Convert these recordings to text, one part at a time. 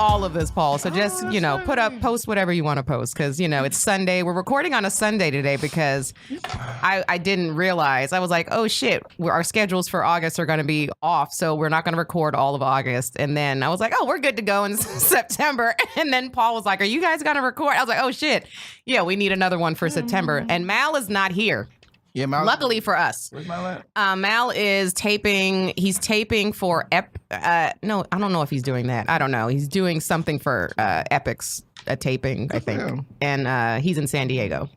all of this, Paul. So just, post whatever you want to post because, it's Sunday. We're recording on a Sunday today because I didn't realize. I was like, oh, shit, our schedules for August are going to be off. So we're not going to record all of August. And then I was like, oh, we're good to go in September. And then Paul was like, are you guys going to record? I was like, oh, shit. Yeah, we need another one for September. And Mal is not here. Yeah, Mal. Luckily for us. Where's Mal at? Mal is taping. He's taping for no, I don't know if he's doing that. I don't know. He's doing something for Epic's taping, I think. And he's in San Diego.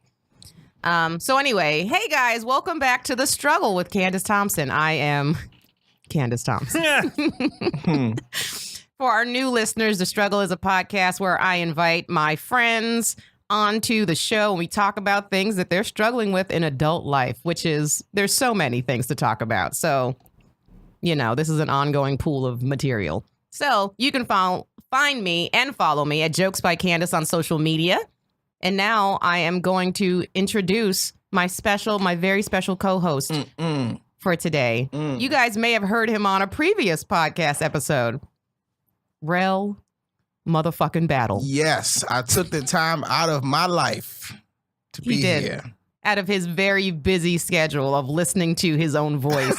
So anyway, hey guys, welcome back to The Struggle with Candice Thompson. I am Candice Thompson. For our new listeners, The Struggle is a podcast where I invite my friends onto the show and we talk about things that they're struggling with in adult life, which is, there's so many things to talk about. So, this is an ongoing pool of material. So you can find me and follow me at Jokes by Candice on social media. And now I am going to introduce my very special co-host for today. You guys may have heard him on a previous podcast episode, Rell Battle. Yes, I took the time out of my life to be here. Out of his very busy schedule of listening to his own voice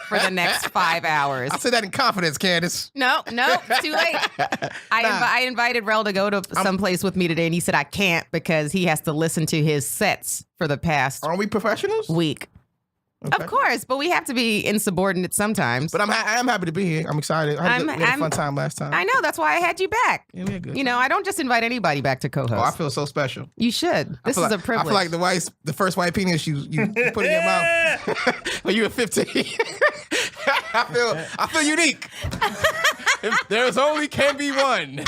for the next 5 hours. I said that in confidence, Candice. No, it's too late. I invited Rell to go to someplace with me today, and he said I can't because he has to listen to his sets for the past Aren't we professionals? week. Okay. Of course, but we have to be insubordinate sometimes. But I am happy to be here. I'm excited. We had a fun time last time. I know. That's why I had you back. Yeah, we had good. I don't just invite anybody back to co-host. Oh, I feel so special. You should. This is a privilege. I feel like the first white penis you put in your mouth when you were 15. I feel unique. There's only can be one.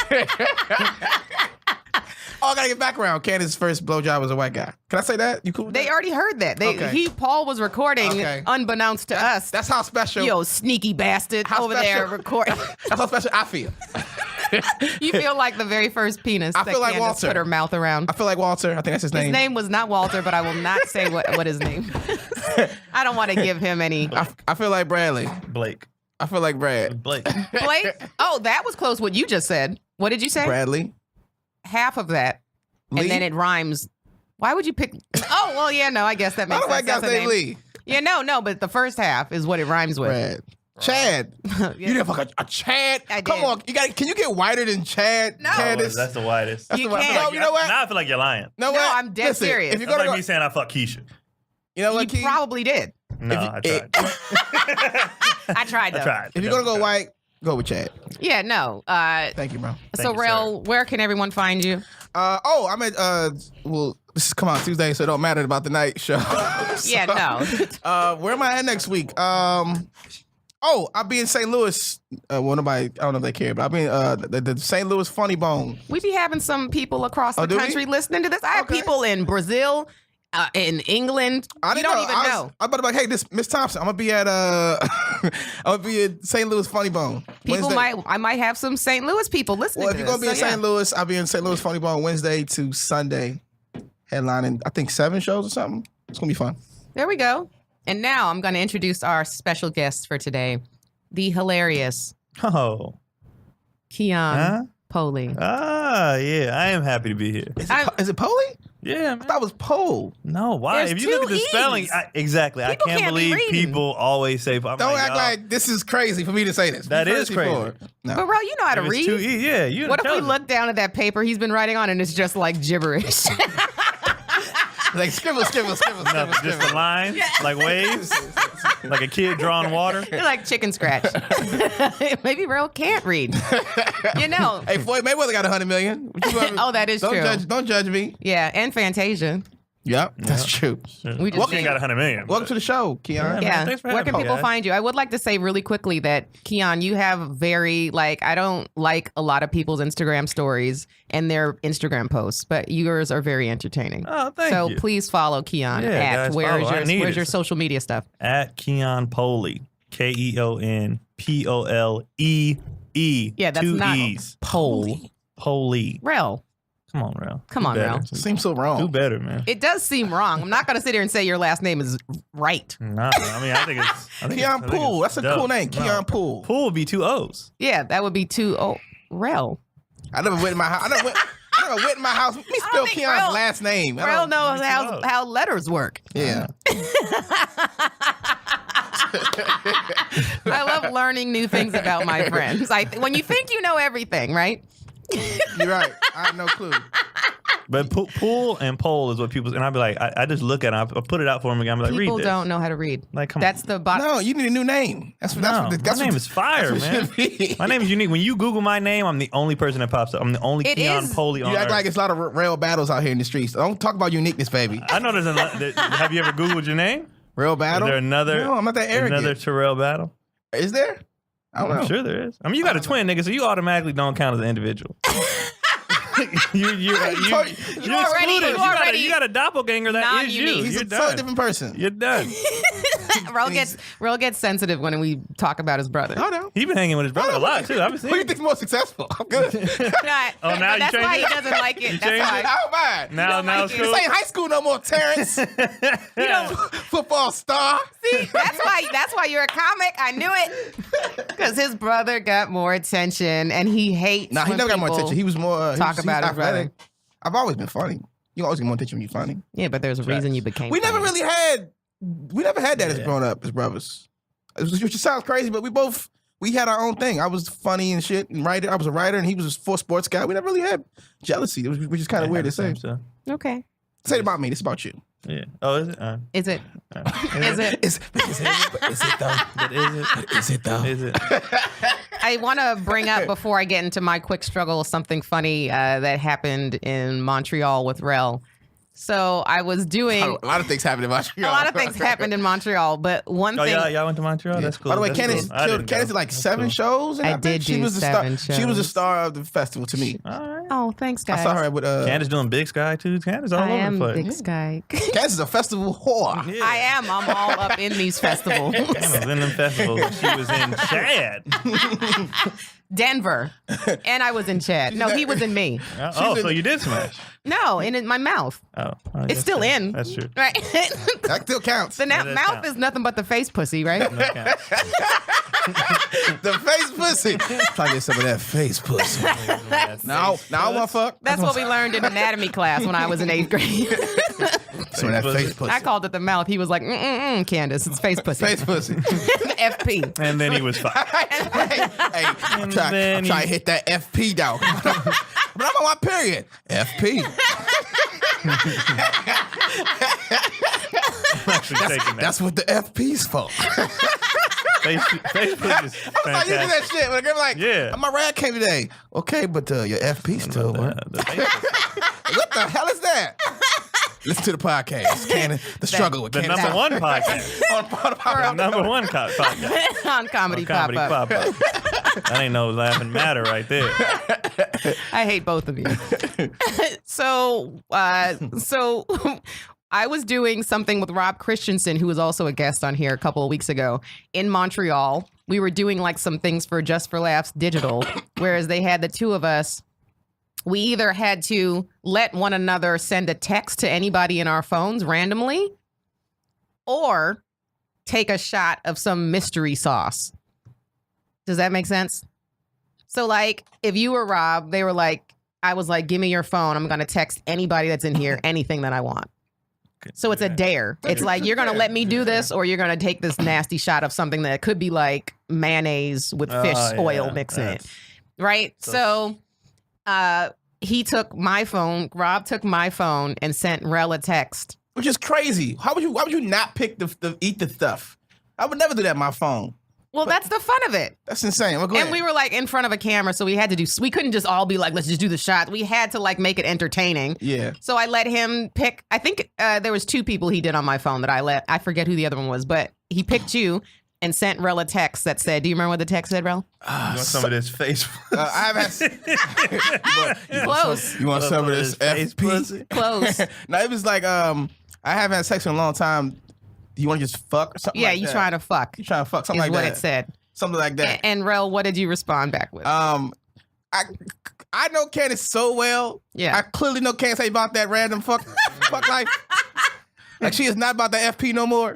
Oh, I gotta get background. Candice's first blowjob was a white guy. Can I say that? You cool with They that? already heard that. Paul was recording unbeknownst to us. That's how special. Yo, sneaky bastard there recording. That's how special I feel. You feel like the very first penis I feel like Candice Walter. put her mouth around. I feel like Walter. I think that's his name. His name was not Walter, but I will not say what his name. I don't want to give him any. I feel like Bradley. Blake. I feel like Brad. Blake. Oh, that was close what you just said. What did you say? Bradley. Half of that. Lee? And then it rhymes. Why would you pick? Oh, well, yeah, no, I guess that makes sense. I don't like guy's name Lee. Yeah, no, but the first half is what it rhymes with. Brad. Chad. Yeah. You didn't fuck a Chad? I did. Come on. Can you get whiter than Chad, No. Candice? That's the whitest. You No, can't. you know what? Now I feel like you're lying. No, No, I'm dead serious. If you're That's gonna like me saying I fuck Keisha. you know what, You Keith? probably did. No, I tried. I tried, though. I tried. If you're gonna go white, go with Chad. Yeah, no. Thank you, bro. So, you, Rell, where can everyone find you? I'm at this is come out Tuesday, so it don't matter about the night show. Yeah, no. Where am I at next week? I'll be in St. Louis. I don't know if they care, but I'll be in the St. Louis Funny Bone. We be having some people across the do we? country listening to this. I have Okay. people in Brazil, in England. I You didn't don't know. even know. I'm about to be like, hey, this Miss Thompson. I'm gonna be at St. Louis Funny Bone. Wednesday. I might have some St. Louis people listening Well, to if you're gonna be this. in St. Louis, I'll be in St. Louis Funny Bone Wednesday to Sunday, headlining I think 7 shows or something. It's gonna be fun. There we go. And now I'm going to introduce our special guest for today, the hilarious Oh. Keon Polee. Yeah. I am happy to be here. Is it Polee? Yeah, I thought it was Pole. No, why? There's If you look at the two spelling, E's. exactly. I People can't can't be believe reading. people always say. Don't act like this is crazy for me to say this. That We've heard is this before. crazy. No. But, Rell, you know how to If it's read. too easy, yeah. You What if we intelligent. look down at that paper he's been writing on and it's just like gibberish? Like scribble. Nothing, just the lines, like waves, like a kid drawing water. You're like chicken scratch. Maybe Rell can't read. You know. Hey, Floyd Mayweather got 100 million. Oh, that is true. Don't judge me. Yeah, and Fantasia. Yep, that's true. We just Welcome, got 100 million. Welcome to the show, Keon. Yeah. Thanks for Where having can me, people guys. find you? I would like to say really quickly that, Keon, you have very, I don't like a lot of people's Instagram stories and their Instagram posts, but yours are very entertaining. Oh, thank so you. please follow Keon Yeah, at guys, where's follow. I need your it. social media stuff? At Keon Polee. KeonPolee. Yeah, that's Two not E's. Polee. Polee. Rell. Come on, Rell. Come Do on, better. Rell. Seems so wrong. Do better, man. It does seem wrong. I'm not going to sit here and say your last name is right. Nah, I mean, I think it's... Keon Poole. That's a cool name. No. Keon Poole. Poole would be 2 O's. Yeah, that would be too. Oh, Rell. I never went in my house. I never went in my house. Let me spell Keon's last name. Rell knows how letters work. Yeah. I love learning new things about my friends. When you think you know everything, right? You're right. I have no clue. But pool and pole is what people, and I'd be like, I just look at it, I put it out for them again. I'm like, read this. People don't know how to read. Like, come That's on. the bottom. No, you need a new name. My name is fire, man. My name is unique. When you Google my name, I'm the only person that pops up. I'm the only Keon Polee on You act Earth. like it's a lot of Rell Battles out here in the streets. Don't talk about uniqueness, baby. I know there's have you ever Googled your name? Rell Battle? Is there another? No, I'm not that arrogant. Another Rell Battle? Is there? I don't know. I'm sure there is. I mean, you got a twin, nigga, so you automatically don't count as an individual. You're excluded. You got a doppelganger that is you. He's You're a done. totally different person. You're done. Rell gets sensitive when we talk about his brother. Oh, no. He been hanging with his brother a lot too. I've been Who do you seeing. think's more successful? I'm good. Oh, now you that's why changed he it? doesn't like it. You That's changed why. it? How bad? Now it's cool. This ain't high school no more, Terrence. Football star. See, that's why you're a comic. I knew it. Because his brother got more attention, and he hates. Nah, he when never got more people attention. He was more talk about his athletic. brother. I've always been funny. You always get more attention when you're funny. Yeah, but there's a reason you became. We never funny. had that as grown up as brothers. Which sounds crazy, but we had our own thing. I was funny and shit and writer. I was a writer and he was a full sports guy. We never really had jealousy, which is kind of weird to say. So. Okay. Say it about me. This is about you. Yeah. Oh, is it? Is it? Is it? Is it though? But is it? Is it though? Is it? I want to bring up before I get into my quick struggle something funny that happened in Montreal with Rell. So I was doing A lot of things happened in Montreal. a lot of things happened in Montreal, but one thing. Y'all went to Montreal? That's cool. By the way, That's Candice cool. did like 7 shows. And I think did she do was the 7 star. She was the shows. star of the festival to me. All right. Oh, thanks, guys. I saw her with Candice doing Big Sky too. Candice all I over am the place. Big Sky. Candice is a festival whore. Yeah. I am. I'm all up in these festivals. I was in them festivals. She was in Chad. Denver, and I was in Chad. No, he was in me. Oh, so you did smash? No, in my mouth. Oh, It's still in. That's true. Right. That still counts. The does mouth count. is nothing but the face pussy, right? Okay. The face pussy. Try to get some of that face pussy. Now I want to fuck. That's what we learned in anatomy class when I was in 8th grade. Some of that face pussy. I called it the mouth. He was like, Candice, it's face pussy. Face pussy. FP. And then he was fine. hey, I'm trying to hit that FP down. But I'm on my period. FP. I'm actually taking that. That's what the FP's for. Facebook is I used to do that shit. When they're like, Yeah. my rad came today. Okay, but your FP still work. What the hell is that? Listen to the podcast. The struggle with The Candice. number one podcast. The number one podcast. On Comedy Comedy Pop-Up. Pop-Up. That ain't no laughing matter right there. I hate both of you. So I was doing something with Rob Christensen, who was also a guest on here a couple of weeks ago in Montreal. We were doing like some things for Just for Laughs Digital, whereas they had the two of us. We either had to let one another send a text to anybody in our phones randomly or take a shot of some mystery sauce. Does that make sense? So like if you were Rob, they were like, I was like, give me your phone. I'm going to text anybody that's in here anything that I want. So it's a dare. It's like, you're going to let me do this or you're going to take this nasty shot of something that could be like mayonnaise with fish oil mixed in it. Right? So he took my phone. Rob took my phone and sent Rell a text. Which is crazy. Why would you not pick the eat the stuff? I would never do that on my phone. Well, that's the fun of it. That's insane. Well, go And ahead. we were like in front of a camera, so we had to we couldn't just all be like, let's just do the shot. We had to like make it entertaining. Yeah. So I let him pick, I think there was 2 people he did on my phone that I forget who the other one was, but he picked you and sent Rell a text that said, do you remember what the text said, Rell? You want some of this face? I have Close. You want some of this FP? Close. No, it was like I haven't had sex in a long time. Do you want to just fuck or something? Yeah, like you that? trying to fuck. You trying to fuck something Is like what that? it said. Something like that. And Rell, what did you respond back with? I know Candice so well. Yeah. I clearly know Candice ain't about that random fuck life. Like she is not about the FP no more.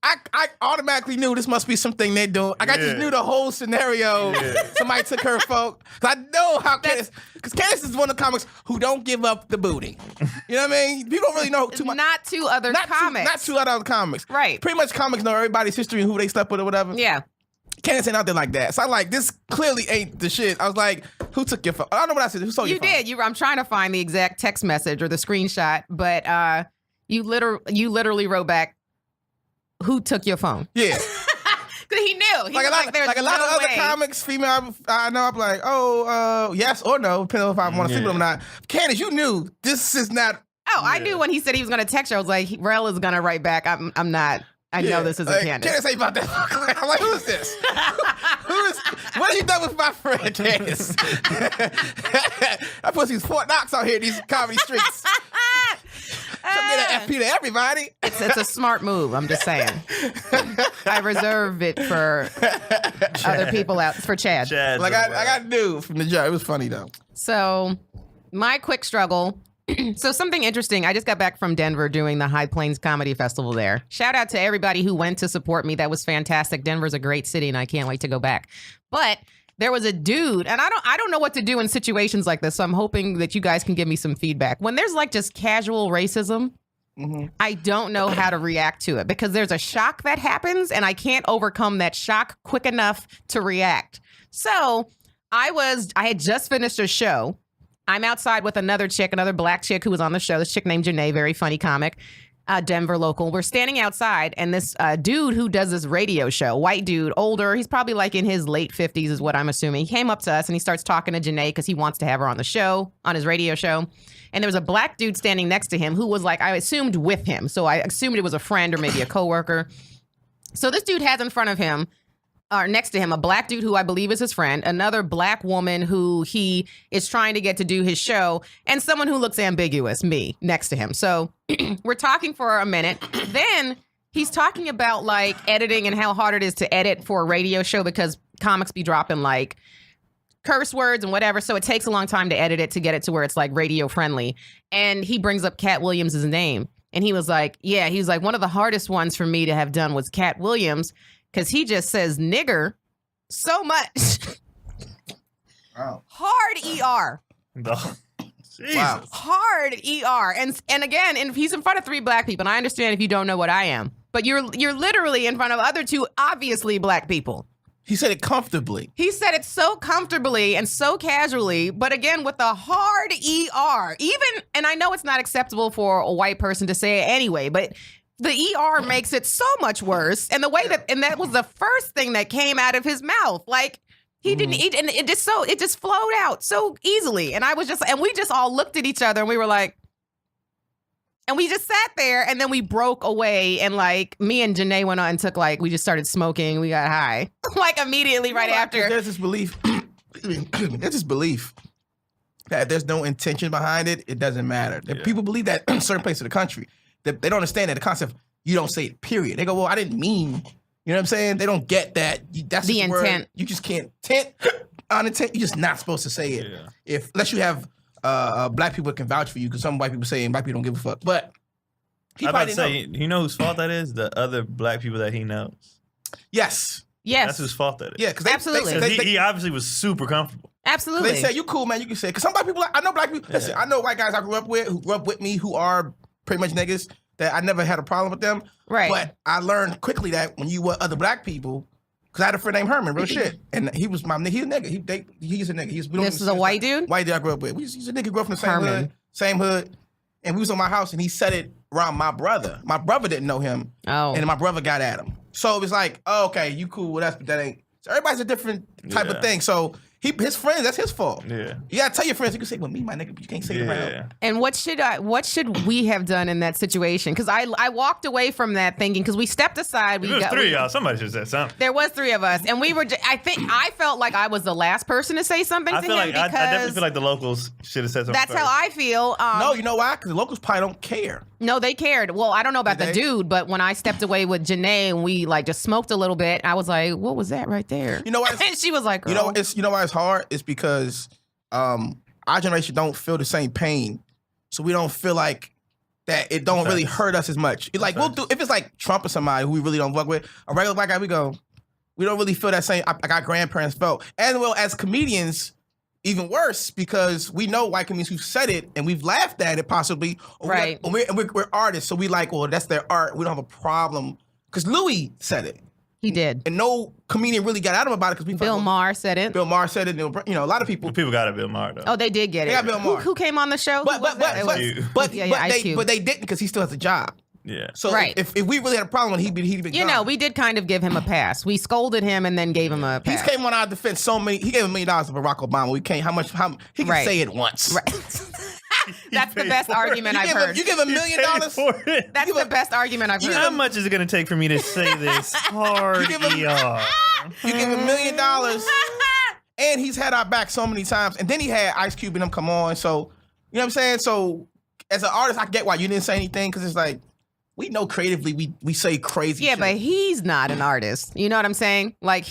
I automatically knew this must be something they're doing. Like I just knew the whole scenario. Somebody took her phone. I know how Candice, because Candice is one of the comics who don't give up the booty. You know what I mean? People don't really know too much. Not two other comics. Not two other comics. Right. Pretty much comics know everybody's history and who they slept with or whatever. Yeah. Candice ain't out there like that. So I'm like, this clearly ain't the shit. I was like, who took your phone? I don't know what I said. Who stole your phone? You did. I'm trying to find the exact text message or the screenshot, but you literally wrote back, who took your phone? Yeah. Because he knew. He like a lot of other comics, female, I know, I'm like, yes or no, depending on if I want to sleep with them or not. Candice, you knew this is not. Oh, I knew when he said he was going to text you. I was like, Rell is going to write back. I'm not. I know this isn't Candice. Candice ain't about that. I'm like, who is this? What have you done with my friend, Candice? That pussy's Fort Knox out here in these comedy streets. Come get an FP to everybody. It's a smart move. I'm just saying. I reserve it for other people out for Chad. Like I got new from the job. It was funny though. So my quick struggle. So something interesting. I just got back from Denver doing the High Plains Comedy Festival there. Shout out to everybody who went to support me. That was fantastic. Denver's a great city, and I can't wait to go back. But there was a dude, and I don't know what to do in situations like this. So I'm hoping that you guys can give me some feedback. When there's like just casual racism, I don't know how to react to it because there's a shock that happens, and I can't overcome that shock quick enough to react. So I had just finished a show. I'm outside with another black chick who was on the show. This chick named Janae, very funny comic, Denver local. We're standing outside, and this dude who does this radio show, white dude, older, he's probably like in his late 50s is what I'm assuming. He came up to us, and he starts talking to Janae because he wants to have her on the show, on his radio show. And there was a black dude standing next to him who was like, I assumed with him. So I assumed it was a friend or maybe a coworker. So this dude has in front of him, or next to him, a black dude who I believe is his friend, another black woman who he is trying to get to do his show, and someone who looks ambiguous, me, next to him. So we're talking for a minute. Then he's talking about like editing and how hard it is to edit for a radio show because comics be dropping like curse words and whatever. So it takes a long time to edit it to get it to where it's like radio friendly. And he brings up Cat Williams' name. And he was like, one of the hardest ones for me to have done was Cat Williams. Because he just says nigger so much. Wow. Hard ER. Wow. Hard ER. And again, and he's in front of 3 black people. And I understand if you don't know what I am. But you're literally in front of other 2 obviously black people. He said it comfortably. He said it so comfortably and so casually, but again, with a hard ER. Even, and I know it's not acceptable for a white person to say it anyway, but the ER makes it so much worse. And the way that was the first thing that came out of his mouth. Like he didn't eat, and it just flowed out so easily. And we just all looked at each other and we were like, and we just sat there and then we broke away. And like me and Janae went on and took we just started smoking. We got high like immediately right after. There's this belief, that if there's no intention behind it, it doesn't matter. People believe that in certain places of the country. They don't understand that the concept, you don't say it, period. They go, well, I didn't mean, you know what I'm saying? They don't get that. That's the intent. Word. You just can't, on intent, you're just not supposed to say it. Yeah. Unless you have black people that can vouch for you, because some white people say black people don't give a fuck. But I'm about to say, you know whose fault that is? The other black people that he knows. Yes. That's whose fault that is. Yeah, because absolutely. He obviously was super comfortable. Absolutely. They say, you cool, man, you can say it. Because some black people, I know black people, listen, I know white guys I grew up with, who grew up with me, who are pretty much niggas, that I never had a problem with them. Right. But I learned quickly that when you were other black people, because I had a friend named Herman, real shit. And he was my nigga. He's a nigga. He's a nigga. This is a white dude? White dude I grew up with. He's a nigga, grew up in the same hood. And we was on my house and he said it around my brother. My brother didn't know him. Oh. And my brother got at him. So it was like, oh, okay, you cool with us, but that ain't. So everybody's a different type of thing. So his friends, that's his fault. Yeah. You gotta tell your friends, you can say, well, me, my nigga, but you can't say it around. And what should we have done in that situation? Because I walked away from that thinking, because we stepped aside. There was 3 of y'all. Somebody should have said something. There was 3 of us. And we were, I felt like I was the last person to say something to him. I definitely feel like the locals should have said something. That's first. how I feel. No, you know why? Because the locals probably don't care. No, they cared. Well, I don't know about the dude, but when I stepped away with Janae and we just smoked a little bit, I was like, what was that right there? You know why? And she was like, girl. You know why it's hard? It's because our generation don't feel the same pain. So we don't feel like that it don't really hurt us as much. It's like we'll do if it's like Trump or somebody who we really don't fuck with. A regular black guy, we don't really feel that same like our grandparents felt. As well as comedians, even worse because we know white comedians who've said it and we've laughed at it possibly. Right. We're artists, so we like, well, that's their art. We don't have a problem because Louis said it. He did. And no comedian really got at him about it because Bill Maher said it. Bill Maher said it. You know, a lot of people. People got at Bill Maher though. Oh, they did get it. They got Bill Maher. Who came on the show? But they didn't because he still has a job. Yeah. So right. if we really had a problem, he'd been gone. You know, we did kind of give him a pass. We scolded him and then gave him a pass. He came on our defense so many. He gave $1 million to Barack Obama. We can't. How he can say it once. Right. That's the best argument I've heard. You give $1 million? That's the best argument I've heard. How much is it going to take for me to say this hard You give $1 million, and he's had our back so many times. And then he had Ice Cube and them come on. So, you know what I'm saying? So, as an artist, I get why you didn't say anything because it's like, we know creatively we say crazy shit. But he's not an artist. You know what I'm saying? Like,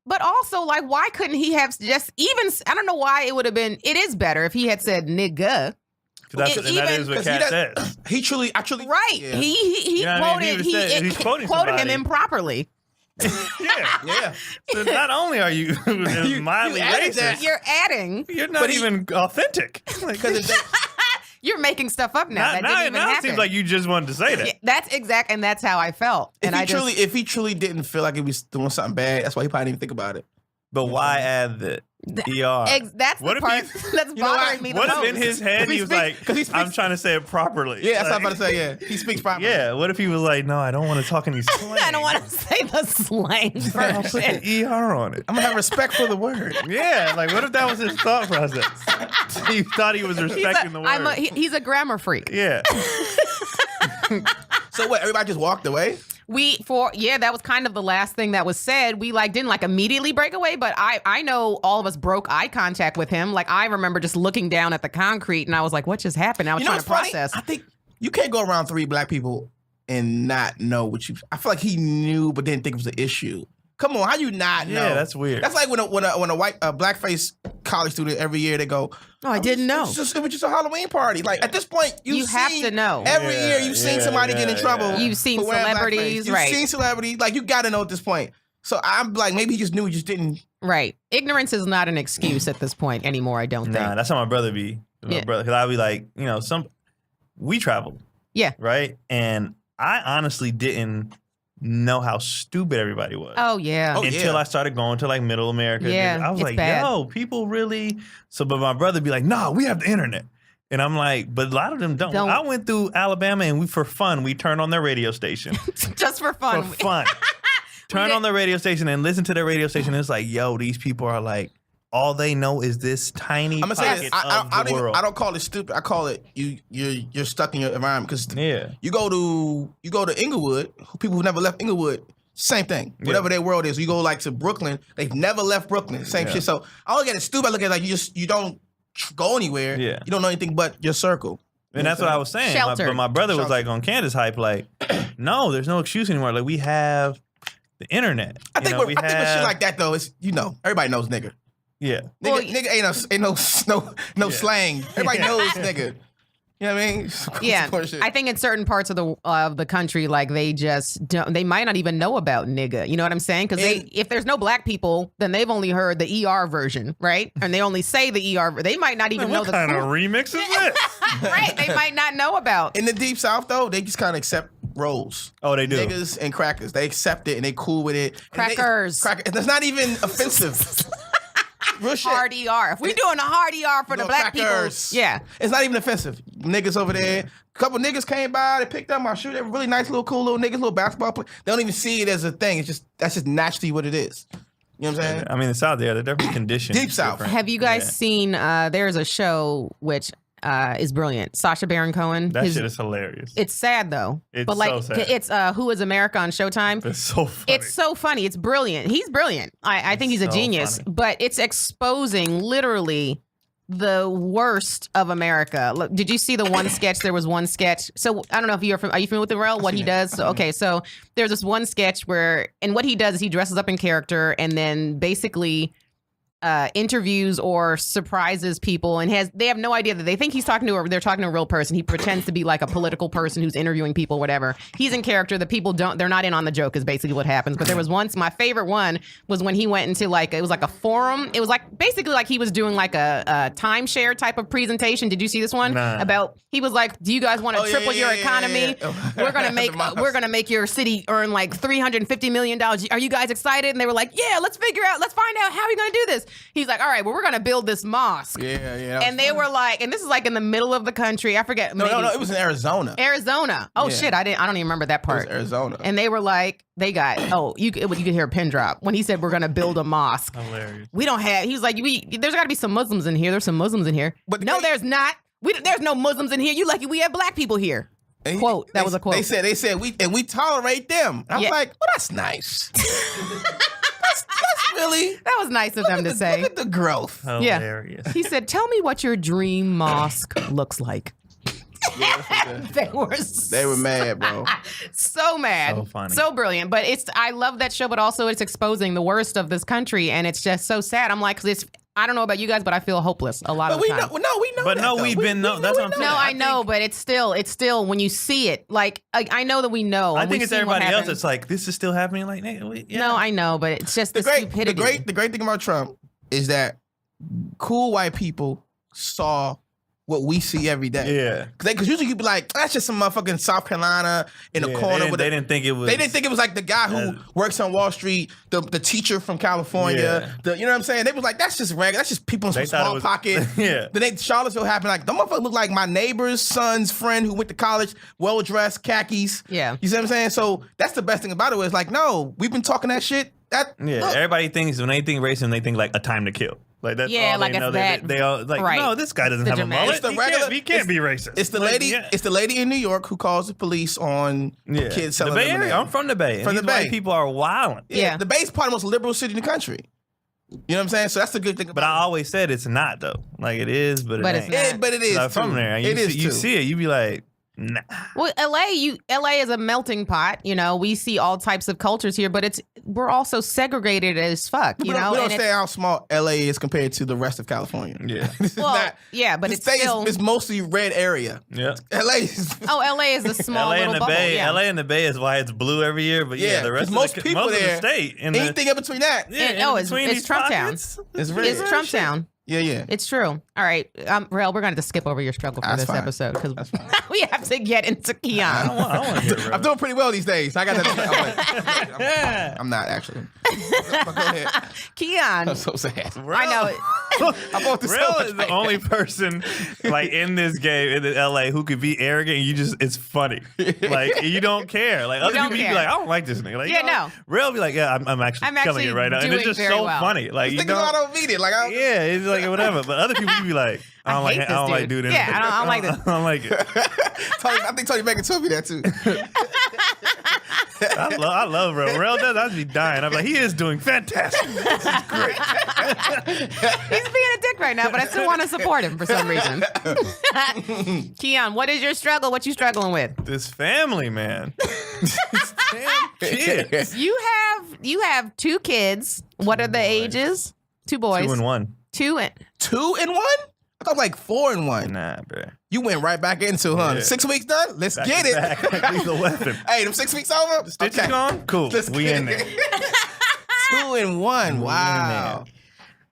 but also, like, why couldn't he have just even, I don't know why it would have been, it is better if he had said nigga. That is what Cat says. He truly, right. Yeah. He quoted him improperly. Yeah. So not only are you mildly racist, you're not even authentic. You're making stuff up now. That it seems like you just wanted to say that. Yeah, that's how I felt. If he truly didn't feel like he was doing something bad, that's why he probably didn't even think about it. But why add the ER? That's the part that's bothering me the most. What if in his head he was like, I'm trying to say it properly? Yeah, that's what I'm about to say, yeah. He speaks properly. Yeah, what if he was like, no, I don't want to talk any slang. I don't want to say the slang version. I'll put the ER on it. I'm going to have respect for the word. Yeah, like what if that was his thought process? He thought he was respecting the word. He's a grammar freak. Yeah. So what, everybody just walked away? That was kind of the last thing that was said. We didn't immediately break away, but I know all of us broke eye contact with him. Like, I remember just looking down at the concrete and I was like, what just happened? I was trying to process. I think you can't go around 3 black people and not know I feel like he knew but didn't think it was an issue. Come on, how you not know? Yeah, that's weird. That's like when a white blackface college student every year they go, oh, I didn't know. It was just a Halloween party. Like at this point, you have to know. Every year you've seen somebody get in trouble. You've seen celebrities, right? You've seen celebrities. Like you got to know at this point. So I'm like, maybe he just knew, he just didn't. Right. Ignorance is not an excuse at this point anymore. I don't think. Nah, that's how my brother be. Because I'd be like, we traveled. Yeah. Right. And I honestly didn't know how stupid everybody was. Oh yeah. Until I started going to Middle America. Yeah, I was like, bad. yo, people really. So, but my brother be like, no, we have the internet. And I'm like, but a lot of them don't. I went through Alabama and for fun, we turned on their radio station. Just for fun. For fun. Turn on the radio station and listen to their radio station. And it's like, yo, these people are like, all they know is this tiny pocket of the world. I don't call it stupid. I call it you're stuck in your environment because you go to Inglewood. People who never left Inglewood, same thing. Whatever their world is, you go to Brooklyn. They've never left Brooklyn. Same shit. So I don't look at it stupid. I look at it you don't go anywhere. Yeah. You don't know anything but your circle. And that's what I was saying. But my brother was like on Candice hype, like, no, there's no excuse anymore. Like we have the internet. I think with shit like that though, it's everybody knows nigga. Yeah. Nigga ain't no slang. Everybody knows nigga. You know what I mean? Yeah. I think in certain parts of the country, they just don't, they might not even know about nigga. You know what I'm saying? Because if there's no black people, then they've only heard the ER version, right? And they only say the ER. They might not even know what kind of remix is this? Right. They might not know about. In the Deep South, though, they just kind of accept roles. Oh, they do. Niggas and crackers. They accept it and they cool with it. Crackers. It's not even offensive. Real shit. Hard ER. If we're doing a hard ER for the black crackers. people, yeah. It's not even offensive. Niggas over there. A couple niggas came by, they picked up my shoe. They were really nice, cool little niggas, little basketball players. They don't even see it as a thing. That's just naturally what it is. You know what I'm saying? I mean, it's out there. They're definitely conditioned. Deep South. Have you guys seen, there's a show which is brilliant. Sacha Baron Cohen. That shit is hilarious. It's sad though. It's so sad. It's Who is America on Showtime. It's so funny. It's so funny. It's brilliant. He's brilliant. I think he's a genius. Funny. But it's exposing literally the worst of America. Look, did you see the one sketch? There was one sketch. So I don't know if are you familiar with the Rell? What he does? So, okay, so there's this one sketch and what he does is he dresses up in character and then basically interviews or surprises people, and they have no idea that they think they're talking to a real person. He pretends to be like a political person who's interviewing people, whatever. He's in character. The people they're not in on the joke is basically what happens. But there was once, my favorite one was when he went into it was like a forum. It was like basically like he was doing like a timeshare type of presentation. Did you see this one? Nah. About, he was like, do you guys want to triple your economy? We're going to make your city earn like $350 million. Are you guys excited? And they were like, yeah, let's find out how you're going to do this. He's like, all right, well, we're going to build this mosque. Yeah. And they were like, and this is like in the middle of the country. I forget. No, it was in Arizona. Oh shit, I don't even remember that part. It was Arizona. And they were like, you could hear a pin drop when he said we're going to build a mosque. Hilarious. He was like, there's got to be some Muslims in here. There's some Muslims in here. But no, there's not. There's no Muslims in here. You lucky we have black people here. Quote. That was a quote. They said we tolerate them. I was like, well, that's nice. that's really. That was nice of them to say. Look at the growth. Hilarious. He said, tell me what your dream mosque looks like. They were mad, bro. So mad. So funny. So brilliant. But I love that show, but also it's exposing the worst of this country, and it's just so sad. I'm like, I don't know about you guys, but I feel hopeless a lot of the time. We know. But no, we've been. That's what I'm saying. No, I know, but it's still when you see it, like I know that we know. I think it's everybody else. It's like, this is still happening. Like, yeah. No, I know, but it's just the stupidity. The great thing about Trump is that cool white people saw what we see every day. Yeah. Because usually you'd be like, that's just some motherfucking South Carolina in the corner. They didn't think it was. They didn't think it was like the guy who works on Wall Street, the teacher from California. You know what I'm saying? They was like, that's just regular. That's just people in some small pocket. Yeah. Then Charlottesville happened. Like, the motherfucker looked like my neighbor's son's friend who went to college, well-dressed, khakis. Yeah. You see what I'm saying? So that's the best thing about it. It's like, no, we've been talking that shit. Everybody thinks, when they think racism, they think like A Time to Kill. Like, that's all like they know. They all like, right. No, this guy doesn't have a mullet. He can't be racist. It's the lady. It's the lady in New York who calls the police on kids selling the Bay lemonade. Area. I'm from the Bay. From the Bay. White people are wilding. Yeah, the Bay's probably the most liberal city in the country. You know what I'm saying? So that's the good thing about it. But I always said it's not, though. Like, it is, but it ain't. But it is. Like, from there. You see it, you be like, nah. Well, LA is a melting pot. You know, we see all types of cultures here, but we're also segregated as fuck. You know, we don't say how small LA is compared to the rest of California. Yeah. But it's mostly red area. Yeah. LA is a small little bubble. LA and the Bay is why it's blue every year. But the rest of the state, anything in between that. It's Trump Town. It's Trump Town. Yeah. It's true. All right, Rell, we're going to have to skip over your struggle for this episode because we have to get into Keon. I want to hear it. I'm doing pretty well these days. I got that. I'm not actually. Go ahead. Keon. I'm so sad. I know. Rell is the only person like in this game in LA who could be arrogant and it's funny. Like, you don't care. Like, other people be like, I don't like this nigga. Like, Rell be like, yeah, I'm actually killing it right now. And it's just so funny. Like, I don't mean it. Like, it's like whatever. But other people be like, I don't like dude. Yeah, I don't like this. I don't like it. I think Tony Bacon told me that too. I love Rell. Rell does. I'd be dying. I'm like, he is doing fantastic. This is great. He's being a dick right now, but I still want to support him for some reason. Keon, what is your struggle? What you struggling with? This family, man. These damn kids. You have 2 kids. What are the ages? 2 boys. 2 and 1. 2 and 1? I thought like 4 and 1. Nah, bro. You went right back into, huh? 6 weeks done? Let's get it. Lethal weapon. Hey, them 6 weeks over? Stitch is gone? Cool. We in there. 2 and 1. Wow.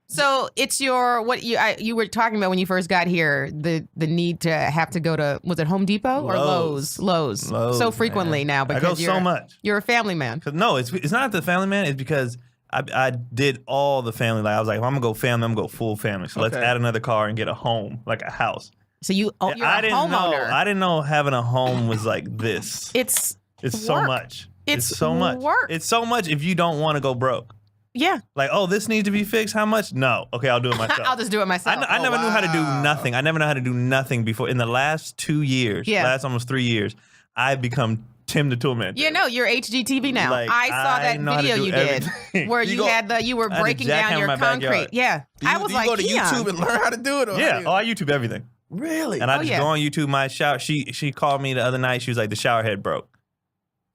So it's you were talking about when you first got here, the need to have to go to, was it Home Depot or Lowe's? Lowe's so frequently now because I go so much. You're a family man. No, it's not the family man. It's because I did all the family. Like, I was like, if I'm gonna go family, I'm gonna go full family. So let's add another car and get a home, like a house. So you're a homeowner. I didn't know having a home was like this. It's so much. It's so much. Work. It's so much if you don't want to go broke. Yeah. Like, oh, this needs to be fixed. How much? No. Okay, I'll do it myself. I'll just do it myself. I never knew how to do nothing. I never know how to do nothing before. In the last 2 years, last almost 3 years, I've become Tim the Toolman. You know, you're HGTV now. Like, I saw that video you did where you were breaking down your concrete. Backyard. Yeah. I was like, you go to YouTube and learn how to do it? Or I YouTube everything. Really? And I just go on YouTube. My shower. She called me the other night. She was like, the shower head broke.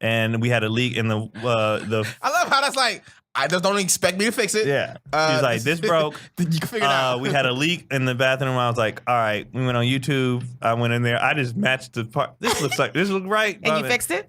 And we had a leak in the I love how that's like, I just don't expect me to fix it. Yeah. She's like, this broke. You can figure it out. We had a leak in the bathroom. I was like, all right. We went on YouTube. I went in there. I just matched the part. This looks right. And you fixed it?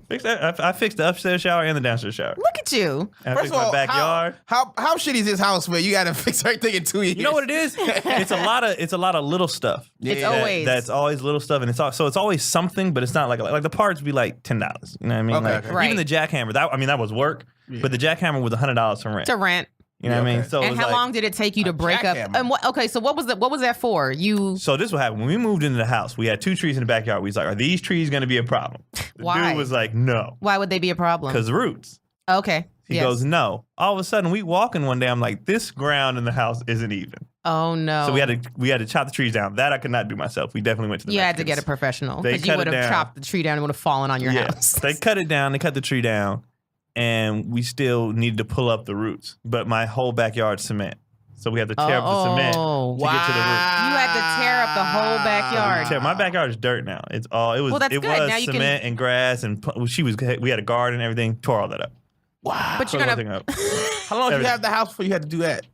Fixed that. I fixed the upstairs shower and the downstairs shower. Look at you. And I fixed my backyard. How shitty is this house where you got to fix everything in 2 years? You know what it is? It's a lot of little stuff. Yeah. It's always. That's always little stuff, and it's always something, but it's not like the parts be like $10. You know what I mean? Okay. Right. Even the jackhammer. That was work. Yeah. But the jackhammer was $100 from rent. To rent. You know what I mean? So and how long did it take you to break up? And so what was that for? So this is what happened. When we moved into the house, we had 2 trees in the backyard. We was like, are these trees going to be a problem? The Why? dude was like, no. Why would they be a problem? Because roots. Okay. He goes, no. All of a sudden, we walking one day. I'm like, this ground in the house isn't even. Oh no! So we had to chop the trees down. That I could not do myself. We definitely went to the. You had to get a professional because you would have chopped the tree down and would have fallen on your house. They cut it down. They cut the tree down, and we still needed to pull up the roots. But my whole backyard's cement, so we had to tear up the cement to get to the roots. You had to tear up the whole backyard. My backyard is dirt now. It was cement and grass, and we had a garden and everything. Tore all that up. Wow! But you're gonna. How long did you have the house before you had to do that?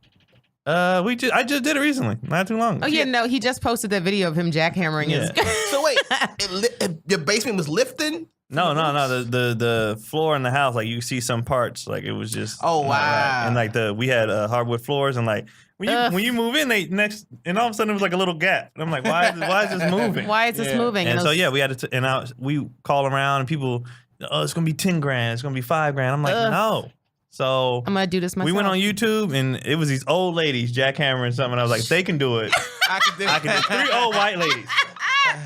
I just did it recently, not too long. Oh yeah, no, he just posted that video of him jackhammering his. So wait, your basement was lifting? No. The floor in the house, like you see some parts, like it was just. Oh wow! Right. And like we had hardwood floors, and like when you move in, and all of a sudden it was like a little gap, and I'm like, why is this moving? Why is this moving? And so we had to, we call around, and people, it's gonna be $10,000, it's gonna be $5,000. I'm like, no. So I'm gonna do this myself. We went on YouTube, and it was these old ladies jackhammering something. And I was like, they can do it. I can do it. 3 old white ladies.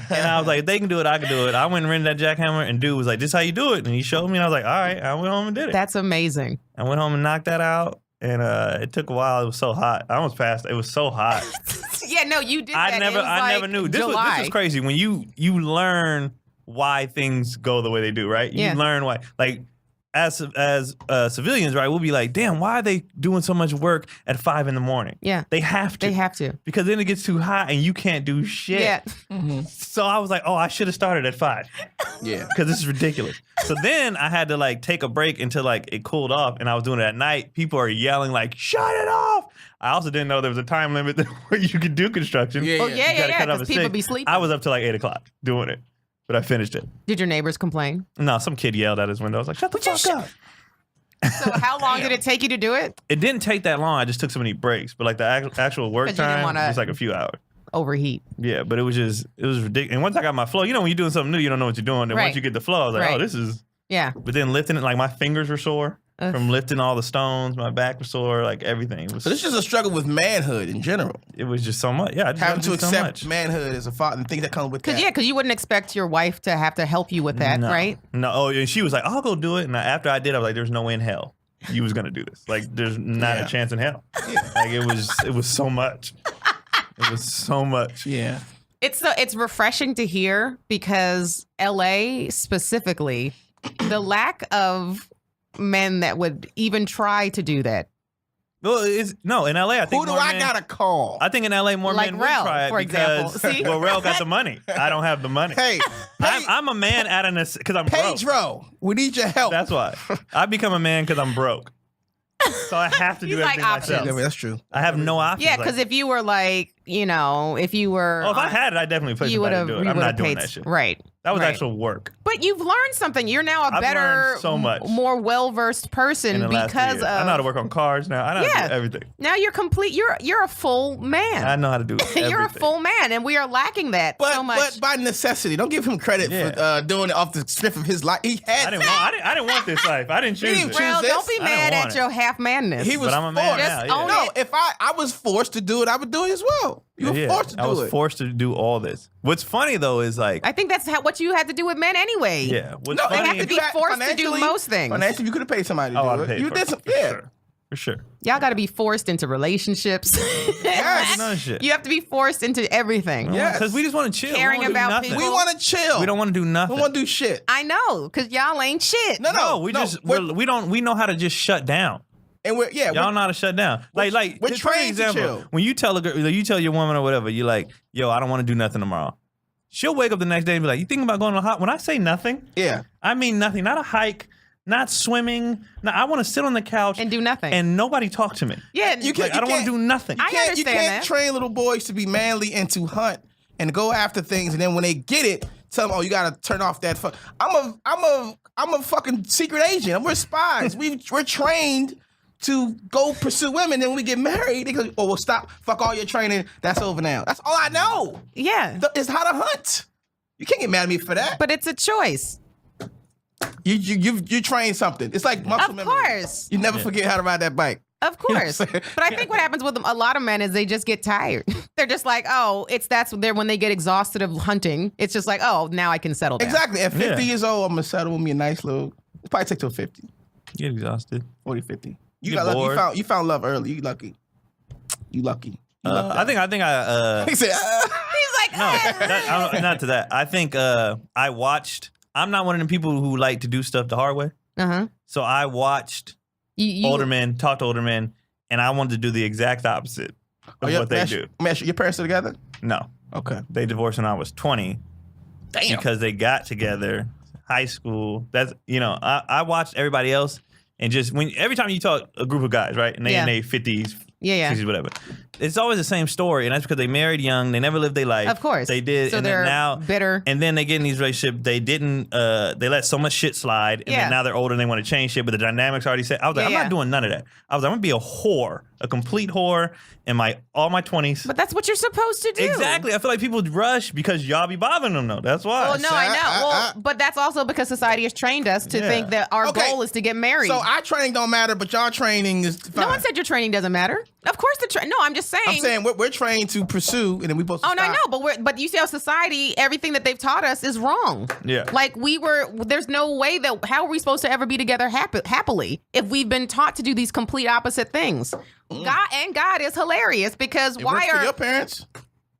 And I was like, if they can do it, I can do it. I went and rented that jackhammer, and dude was like, this is how you do it. And he showed me, and I was like, all right. I went home and did it. That's amazing. I went home and knocked that out, and it took a while. It was so hot. I almost passed. It was so hot. Yeah, no, you did that. I never knew. This was crazy. When you learn why things go the way they do, right? You learn why. Like, as civilians, right, we'll be like, damn, why are they doing so much work at 5 a.m? Yeah. They have to. They have to. Because then it gets too hot and you can't do shit. Yeah. Mm-hmm. So I was like, oh, I should have started at 5. Yeah. Because this is ridiculous. So then I had to like take a break until like it cooled off, and I was doing it at night. People are yelling like, shut it off. I also didn't know there was a time limit where you could do construction. Yeah. Oh, yeah. Because people be sleeping. I was up till like 8 o'clock doing it. But I finished it. Did your neighbors complain? No, some kid yelled at his window. I was like, shut the fuck up. So how long did it take you to do it? It didn't take that long. I just took so many breaks. But like the actual work time was like a few hours. Overheat. Yeah, but it was ridiculous. And once I got my flow, when you're doing something new, you don't know what you're doing. And once you get the flow, I was like, oh, this is. Yeah. But then lifting it, like my fingers were sore from lifting all the stones. My back was sore, like everything. So this is just a struggle with manhood in general. It was just so much. Yeah, I just having to accept so manhood as a father and things that come with that. Because you wouldn't expect your wife to have to help you with that, right? No. Oh, and she was like, I'll go do it. And after I did, I was like, there's no way in hell you was gonna do this. Like, there's not a chance in hell. Like it was so much. It was so much. Yeah. It's refreshing to hear because LA specifically, the lack of men that would even try to do that. Well, in LA, I think who do I gotta call? I think in LA more men would try it for because example. Rell got the money. I don't have the money. Hey, I'm a man because I'm broke. Pedro, we need your help. That's why I become a man because I'm broke. So I have to do everything myself. Yeah, that's true. I have no options. Yeah, because if you were like, if you were, if I had it, I definitely put somebody to do it. I'm not doing that shit. Right. That was actual work. But you've learned something. You're now a better, so much more well-versed person because of. I know how to work on cars now. I know how to do everything. Now you're complete. You're a full man. I know how to do everything. You're a full man, and we are lacking that so much. But by necessity, don't give him credit for doing it off the strength of his life. He had. I didn't want this life. I didn't choose it. Well, don't be mad at your half-manness. He was but I'm a man forced. now. No, if I was forced to do it, I would do it as well. You were forced to do it. I was forced to do all this. What's funny though is like I think that's what you had to do with men anyway. Yeah. They have to be forced to do most things. Financially, you could have paid somebody to do it. You did some. For sure. Y'all got to be forced into relationships. Yes. You have to be forced into everything. Yes. Because we just want to chill. Caring about people. We want to chill. We don't want to do nothing. We want to do shit. I know, because y'all ain't shit. No. We know how to just shut down. And y'all know how to shut down. Like we're trained to chill. When you tell a girl, you tell your woman or whatever, you're like, yo, I don't want to do nothing tomorrow. She'll wake up the next day and be like, you thinking about going on a hot? When I say nothing, I mean nothing. Not a hike, not swimming. No, I want to sit on the couch and do nothing, and nobody talk to me. Yeah, I don't want to do nothing. I understand you can't train little boys to be manly and to hunt and go after things, and then when they get it, tell them, "Oh, you gotta turn off that." I'm a fucking secret agent. We're spies. We're trained to go pursue women. Then when we get married, they go, "Oh, well, stop. Fuck all your training. That's over now." That's all I know. Yeah, it's how to hunt. You can't get mad at me for that. But it's a choice. You train something. It's like muscle memory. Of course. You never forget how to ride that bike. Of course. But I think what happens with a lot of men is they just get tired. They're just like, oh, when they get exhausted of hunting. It's just like, oh, now I can settle down. Exactly. At 50 years old, I'm going to settle with me a nice little, it'll probably take till 50. You get exhausted. 40, 50. You got lucky. You found love early. You lucky. I think he said, he's like, not to that. I think I'm not one of the people who like to do stuff the hard way. So I watched older men talk to older men, and I wanted to do the exact opposite of what they do. Your parents are together? No. Okay. They divorced when I was 20. Damn. Because they got together, high school. That's I watched everybody else, and every time you talk a group of guys, right, and they in their 50s, 60s, whatever. It's always the same story, and that's because they married young. They never lived their life. Of course, they did. So and they're then now bitter. And then they get in these relationships. They didn't. They let so much shit slide, and then now they're older and they want to change shit. But the dynamics already set. I was like, I'm not doing none of that. I was like, I'm gonna be a whore, a complete whore, in all my 20s. But that's what you're supposed to do. Exactly. I feel like people rush because y'all be bothering them though. That's why. Well, no, I know. Well, but that's also because society has trained us to think that our goal is to get married. So our training don't matter, but y'all training is fine. No one said your training doesn't matter. Of course no, I'm just saying. I'm saying we're trained to pursue, and then we both. Oh, no, I know, but you see how society, everything that they've taught us is wrong. Yeah. Like there's no way how are we supposed to ever be together happily if we've been taught to do these complete opposite things? God is hilarious because it works for your parents?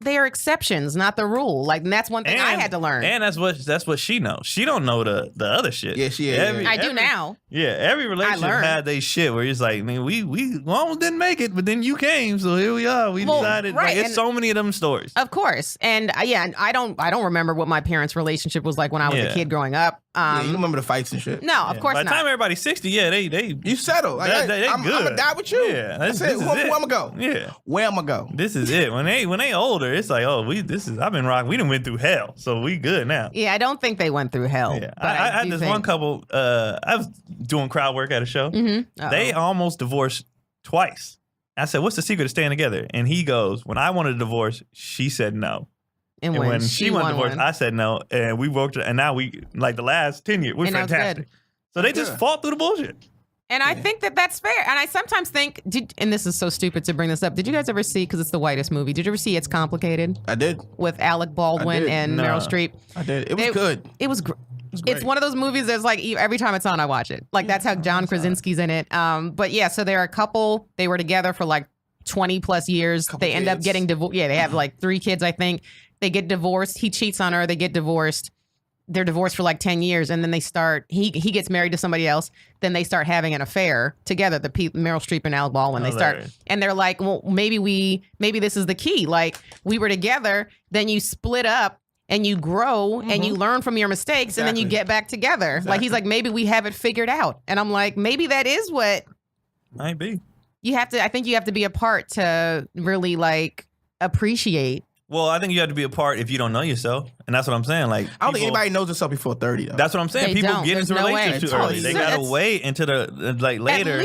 They are exceptions, not the rule. Like, and that's one thing I had to learn. And that's what she knows. She don't know the other shit. Yeah, she is. I do now. Yeah, every relationship had they shit where it's like, man, we almost didn't make it, but then you came, so here we are. We decided. Right. Like, it's so many of them stories. Of course, and I don't remember what my parents' relationship was like when I was a kid growing up. You don't remember the fights and shit? No, of course not. By the time everybody's 60, they you settle. Like, I'm gonna die with you. Yeah, that's it. Where I'm gonna go? Yeah, where I'm gonna go? This is it. When they older, it's like, oh, I've been rocking. We done went through hell, so we good now. Yeah, I don't think they went through hell. Yeah, I had this one couple. I was doing crowd work at a show. Mm-hmm. They almost divorced twice. I said, "What's the secret to staying together?" And he goes, "When I wanted a divorce, she said no." And when she wanted a divorce, I said no. And we worked, and now we, like the last 10 years, we're fantastic. So they just fought through the bullshit. And I think that's fair. And I sometimes think, and this is so stupid to bring this up, did you guys ever see, because it's the whitest movie, did you ever see It's Complicated? I did. With Alec Baldwin and Meryl Streep? I did. It was good. It was great. It's one of those movies that's like, every time it's on, I watch it. Like, that's how John Krasinski's in it. But yeah, so they're a couple. They were together for like 20 plus years. They end up getting divorced. Yeah, they have like 3 kids, I think. They get divorced. He cheats on her. They get divorced. They're divorced for like 10 years. And then they start, he gets married to somebody else. Then they start having an affair together, Meryl Streep and Alec Baldwin. They start, and they're like, well, maybe this is the key. Like, we were together, then you split up and you grow and you learn from your mistakes and then you get back together. Like, he's like, maybe we have it figured out. And I'm like, maybe that is what. Might be. I think you have to be apart to really like appreciate. Well, I think you have to be apart if you don't know yourself. And that's what I'm saying. Like, I don't think anybody knows themselves before 30, though. That's what I'm saying. People get into relationships too early. They gotta wait until later.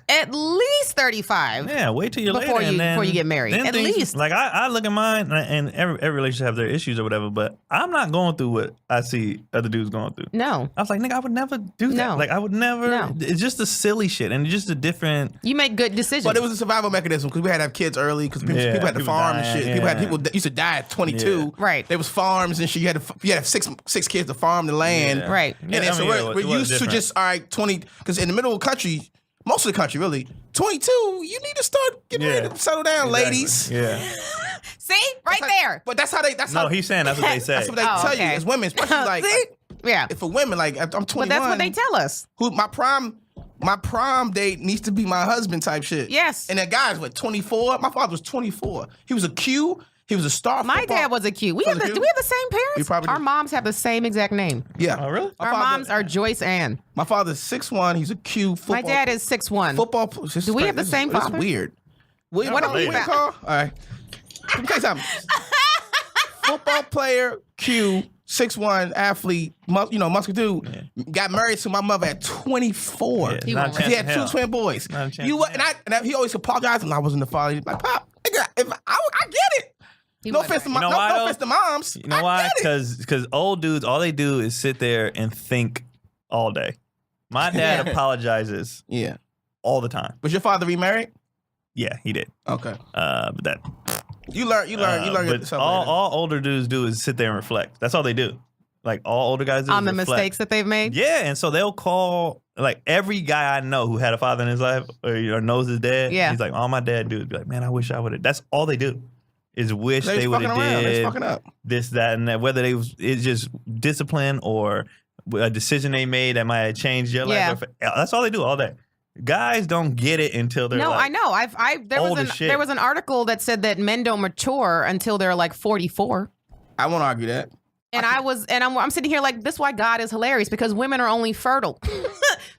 At least 35. Yeah, wait till you're later before you get married. At least. Like, I look at mine, and every relationship have their issues or whatever, but I'm not going through what I see other dudes going through. No. I was like, nigga, I would never do that. No. Like, I would never. No. It's just the silly shit, and it's just a different. You make good decisions. But it was a survival mechanism because we had to have kids early because people had to farm and shit. People used to die at 22. Yeah. Right. There was farms and shit. You had to have six kids to farm the land. Yeah. Right. And then, so we're used to just, all right, 20, because in the middle of the country, most of the country really, 22, you need to start getting ready to settle down, ladies. Yeah. See? Right there. But that's how they, he's saying that's what they say. That's what they tell you as women, especially like, yeah. For women, like, I'm 21. But that's what they tell us. My prom date needs to be my husband type shit. Yes. And that guy's 24? My father was 24. He was a Q. He was a star. My dad was a Q. Do we have the same parents? Our moms have the same exact name. Yeah. Oh, really? Our moms are Joyce Ann. My father's 6'1". He's a Q football. My dad is 6'1". Football. Do we have the same father? That's weird. What are we call? All right. Let me tell you something. Football player, Q, 6'1", athlete, muscular dude, got married to my mother at 24. Yeah, he had 2 twin boys. And he always apologized when I wasn't the father. He's like, Pop, I get it. No offense to moms. You know why? Because old dudes, all they do is sit there and think all day. My dad apologizes all the time. Was your father remarried? Yeah, he did. Okay. But that... You learn. But all older dudes do is sit there and reflect. That's all they do. Like all older guys do on the reflect. mistakes that they've made. Yeah, and so they'll call like every guy I know who had a father in his life or knows his dad. Yeah, he's like, all my dad do is be like, man, I wish I would have. That's all they do is wish they would have did fucking up. This, that, and that. Whether it's just discipline or a decision they made that might have changed your life. That's all they do all day. Guys don't get it until they're I know. There was an article that said that men don't mature until they're like 44. I won't argue that. And I'm sitting here like, this is why God is hilarious, because women are only fertile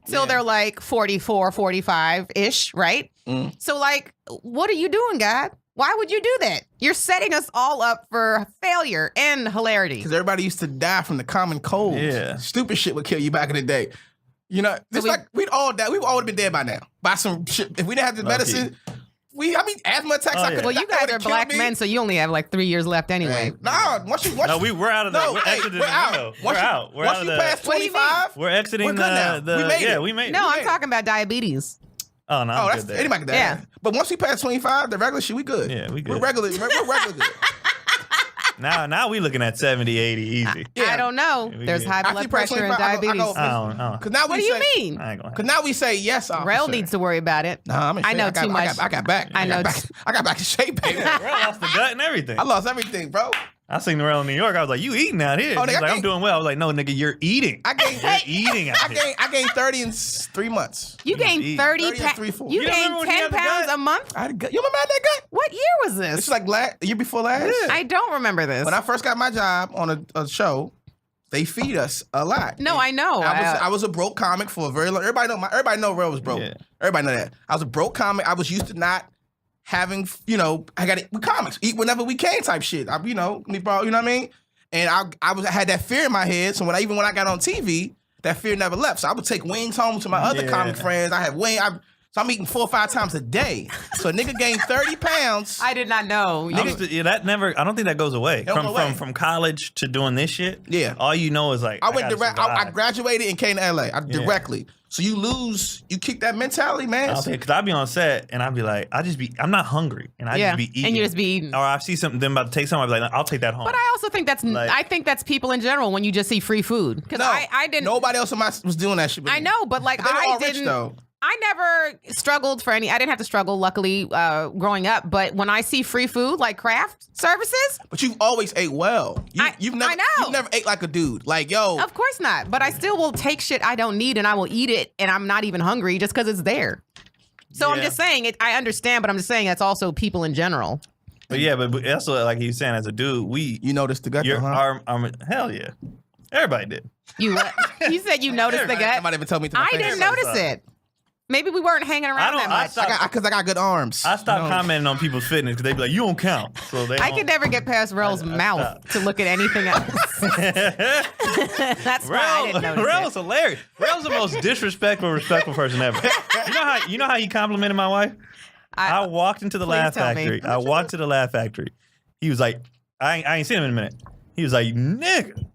till they're like 44, 45-ish, right? Mm. So like, what are you doing, God? Why would you do that? You're setting us all up for failure and hilarity. Because everybody used to die from the common cold. Yeah. Stupid shit would kill you back in the day. We'd all die. We would all have been dead by now. By some shit. If we didn't have the medicine, asthma attacks. Well, you guys are black men, so you only have like 3 years left anyway. We're out of that. We're exiting the window. We're out. We're once out you of pass 25, we're exiting we're good now. We made it. We made it. No, I'm talking about diabetes. Oh, no, that's anybody can die. Yeah. But once we pass 25, the regular shit, we good. Yeah, we good. We're regular good. Now we looking at 70, 80 easy. I don't know. There's high blood pressure and diabetes. What do you mean? Because now we say yes, officer. Rell needs to worry about it. Nah, I know too much. I got back. I got back in shape, baby. Rell lost the gut and everything. I lost everything, bro. I seen Rell in New York. I was like, "You eating out here?" He's like, "I'm doing well." I was like, "No, nigga, you're eating. You're eating out here." I gained 30 in 3 months. You gained 30 pounds. You gained 10 pounds a month. You remember I had that gut? What year was this? It's like year before last. Yeah. I don't remember this. When I first got my job on a show, they feed us a lot. No, I know. I was a broke comic for a very long. Everybody know Rell was broke. Yeah. Everybody know that. I was a broke comic. I was used to not having, I got it with comics, eat whenever we can type shit. You know what I mean? And I had that fear in my head. So when I got on TV, that fear never left. So I would take wings home to my other comic friends. I have wings. So I'm eating 4 or 5 times a day. So a nigga gained 30 pounds. I did not know. That never. I don't think that goes away. From college to doing this shit. Yeah. All you know is like I graduated and came to LA directly. So you kick that mentality, man. Because I'd be on set and I'd be like, I'm not hungry, and I just be eating. And you just be eating. Or I see something, them about to take something, I'd be like, I'll take that home. But I also think that's people in general when you just see free food. Because I didn't. Nobody else was doing that shit. I know, but like I didn't. Rich, though. I never struggled for any. I didn't have to struggle, luckily, growing up. But when I see free food, like craft services. But you've always ate well. You've never ate like a dude. Like, yo. Of course not. But I still will take shit I don't need and I will eat it. And I'm not even hungry just because it's there. So I'm just saying it. I understand, but I'm just saying that's also people in general. But but also, like he was saying, as a dude, You noticed the gut, hell yeah. Everybody did. You said you noticed the gut? Somebody even told me. I didn't notice it. Maybe we weren't hanging around that much. Because I got good arms. I stopped commenting on people's fitness because they'd be like, you don't count. So I could never get past Rell's mouth to look at anything else. That's why I didn't notice Rell's hilarious. Rell's the most respectful person ever. You know how he complimented my wife? I walked into the Laugh Factory. He was like, I ain't seen him in a minute. He was like, nigga.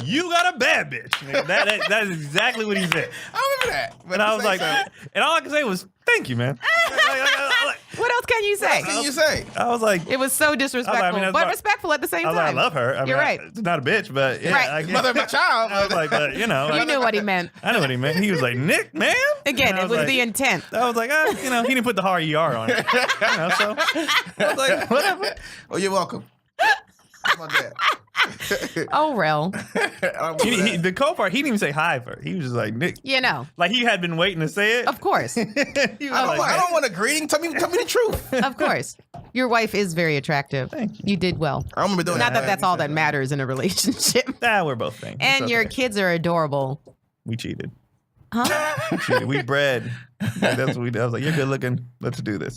You got a bad bitch. Nigga. That is exactly what he said. I remember that. And I was like, and all I could say was, thank you, man. What else can you say? What else can you say? I was like, it was so disrespectful, but respectful at the same time. I love her. You're right. It's not a bitch, but yeah, right. Mother of my child. I was like, you knew what he meant. I knew what he meant. He was like, Nick, man. Again, it was like, the intent. I was like, he didn't put the hard ER on it. So I was like, whatever. Oh, you're welcome. How about that? Oh, Rell. The cold part, he didn't even say hi for her. He was just like, Nick. Like he had been waiting to say it. Of course. I don't want a greeting. Tell me the truth. Of course. Your wife is very attractive. Thank you. You did well. I remember doing Not that that's all that matters in a relationship. We're both thankful. And your kids are adorable. We cheated. Huh? We cheated. We bred. Like, that's what we did. I was like, you're good looking. Let's do this.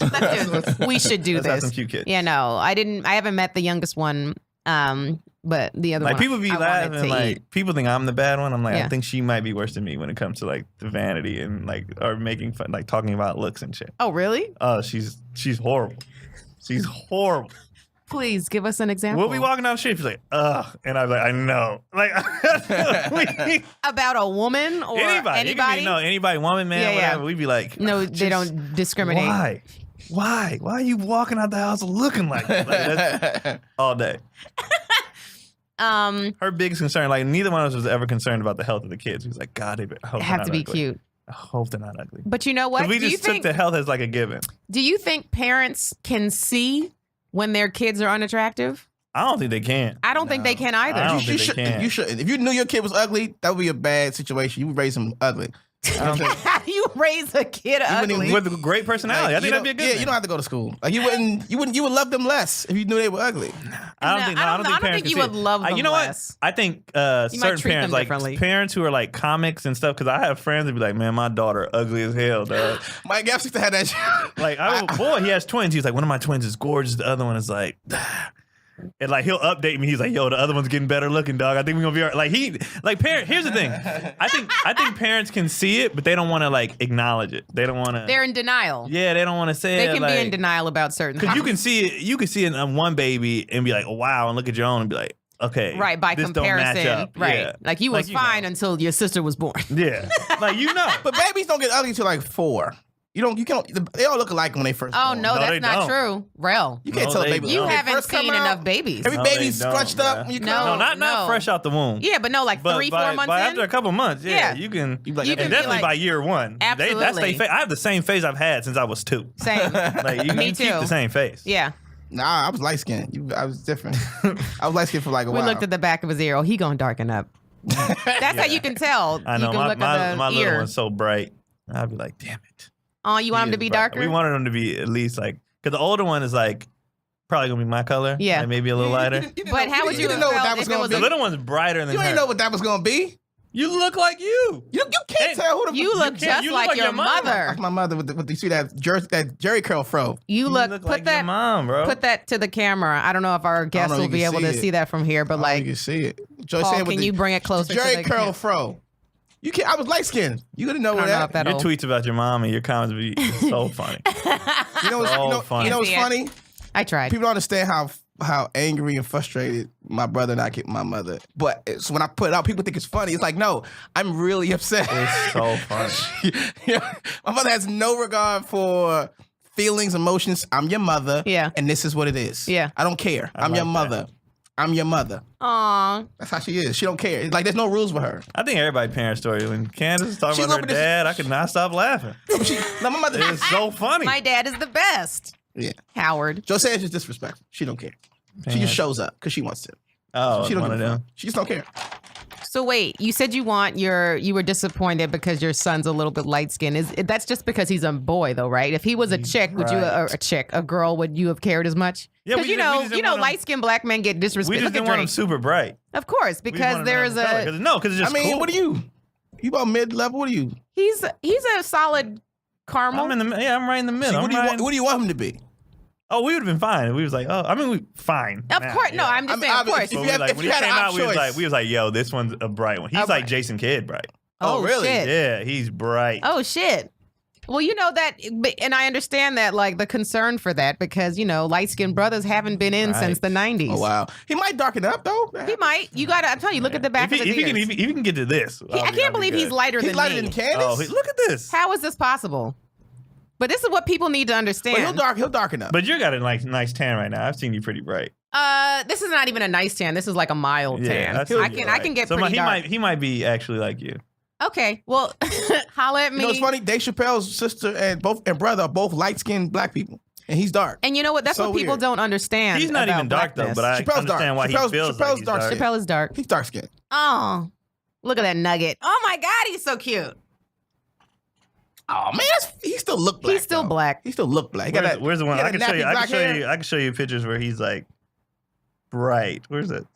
We should do Let's this. have some cute kids. Yeah, no, I haven't met the youngest one. But the other like one, people be I laughing, like people think I'm the bad one. I'm like, Yeah. I think she might be worse than me when it comes to like the vanity and like or making fun, like talking about looks and shit. Oh, really? She's horrible. She's horrible. Please give us an example. We'll be walking down the street. She's like, ugh, and I'm like, I know, like about a woman or anybody. Anybody, woman, man, whatever. We'd be like, no, they don't discriminate. Why are you walking out the house looking like that? Like, that's all day. Her biggest concern, like neither one of us was ever concerned about the health of the kids. He was like, God, they have to be ugly. cute. I hope they're not ugly. But you know what? We just took the health as like a given. Do you think parents can see when their kids are unattractive? I don't think they can. I don't think they can either. I don't think they can. You shouldn't. If you knew your kid was ugly, that would be a bad situation. You would raise him ugly. How do you raise a kid ugly? With a great personality. I think that'd be a good thing. You don't have to go to school. Like you would love them less if you knew they were ugly. I don't think you would love them you know less. what? I think certain parents, like parents who are like comics and stuff, because I have friends that be like, man, my daughter ugly as hell, dog. Mike Epps used to have that shit. Like, he has twins. He's like, one of my twins is gorgeous. The other one is like... And like he'll update me. He's like, "Yo, the other one's getting better looking, dog. I think we're gonna be all right." Parent. Here's the thing. I think parents can see it, but they don't want to like acknowledge it. They don't want to. They're in denial. Yeah, they don't want to say it. They can be in denial about certain things. Because you can see it. You can see it in one baby and be like, "Wow," and look at your own and be like, "Okay." Right, by this comparison. Don't match up. Right. Yeah. Like you was fine until your sister was born. Yeah. Like But babies don't get ugly until like 4. You can't. They all look alike when they first. Oh born. no, that's not true, Rell. You can't tell a baby. You haven't seen enough babies. Every baby's scrunched up when you come. No, not fresh out the womb. Yeah, but no, like 3-4 months in. After a couple months, you can. And definitely by year 1. Absolutely. I have the same face I've had since I was 2. Same. Like you keep the same face. Yeah. Nah, I was light skinned. I was different. I was light skinned for like a while. We looked at the back of his ear. Oh, he gonna darken up. That's how you can tell. I know you can look at my the little ear. one's so bright. I'd be like, damn it. Oh, you want him to be darker? We wanted him to be at least like, because the older one is like probably gonna be my color. Yeah, like maybe a little lighter. But how would you know what that was gonna be? The little one's brighter than you her. ain't know what that was gonna be. You look like you. You can't tell who the. You look just like your mother. That's my mother with you see that Jerry curl fro. You look like put that your mom, bro. Put that to the camera. I don't know if our guests will be able to see that from here, but like you can see it. Paul, can you bring it closer? Jerry curl fro. You can't. I was light skinned. You didn't know that. Your tweets about your mom and your comments be so funny. You know what's funny? I tried. People don't understand how angry and frustrated my brother and I get my mother. But it's when I put it out, people think it's funny. It's like, no, I'm really upset. It's so funny. My mother has no regard for feelings, emotions. I'm your mother. Yeah. And this is what it is. Yeah. I don't care. I'm your mother. I'm your mother. Aww. That's how she is. She don't care. It's like there's no rules with her. I think everybody's parent story. When Candice was talking about her dad, I could not stop laughing. My mother is so funny. My dad is the best. Yeah. Howard. Jose's just disrespectful. She don't care. She just shows up because she wants to. Oh, she don't one of them. She just don't care. So wait, you said you were disappointed because your son's a little bit light skinned. That's just because he's a boy though, right? If he was a chick, would you a girl, would you have cared as much? Yeah, because you know, light skinned black men get disrespected. We just didn't want him super bright. Of course, because there is a because it's just cool. What are you? You about mid level? What are you? He's a solid caramel. I'm right in the middle. What do you want him to be? Oh, we would have been fine. We was like, fine. Of course, no, I'm just saying, of course. When he came out, we was like, yo, this one's a bright one. He's like Jason Kidd bright. Oh, really? Shit. Yeah, he's bright. Oh, shit. Well, you know that, and I understand that, like, the concern for that, because, you know, light-skinned brothers haven't been in since the 90s. Oh, wow. He might darken up, though. He might. You got to, I'm telling you, look at the back of his ears. If he can get to this. I can't believe he's lighter than me. He's lighter than Candice? Oh, look at this. How is this possible? But this is what people need to understand. But he'll darken up. But you got a nice tan right now. I've seen you pretty bright. This is not even a nice tan. This is like a mild tan. I can get pretty dark. He might be actually like you. Okay, well, holla at me. You know what's funny? Dave Chappelle's sister and brother are both light-skinned black people. And he's dark. And you know what? That's So what people weird. don't understand. He's not about even dark blackness. though, but I Chappelle's understand dark. why he feels like he's dark. Chappelle is dark. He's dark skinned. Oh, look at that nugget. Oh my God, he's so cute. Oh man, he still look black. He's still though. black. He still look black. Where's the one? I can show you. I can show you you. pictures where he's like bright. Where's it?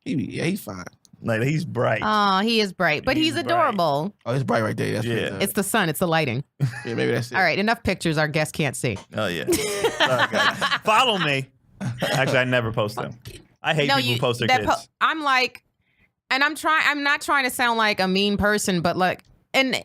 He's fine. Like he's bright. Oh, he is bright, but he's He's adorable. Oh, it's bright right there. That's Yeah. pretty, It's the sun. It's the lighting. yeah, maybe that's it. All right, enough pictures our guests can't see. Oh yeah. Sorry, guys. Follow me. Actually, I never post them. I hate people who post their kids. I'm like, and I'm not trying to sound like a mean person, but like, and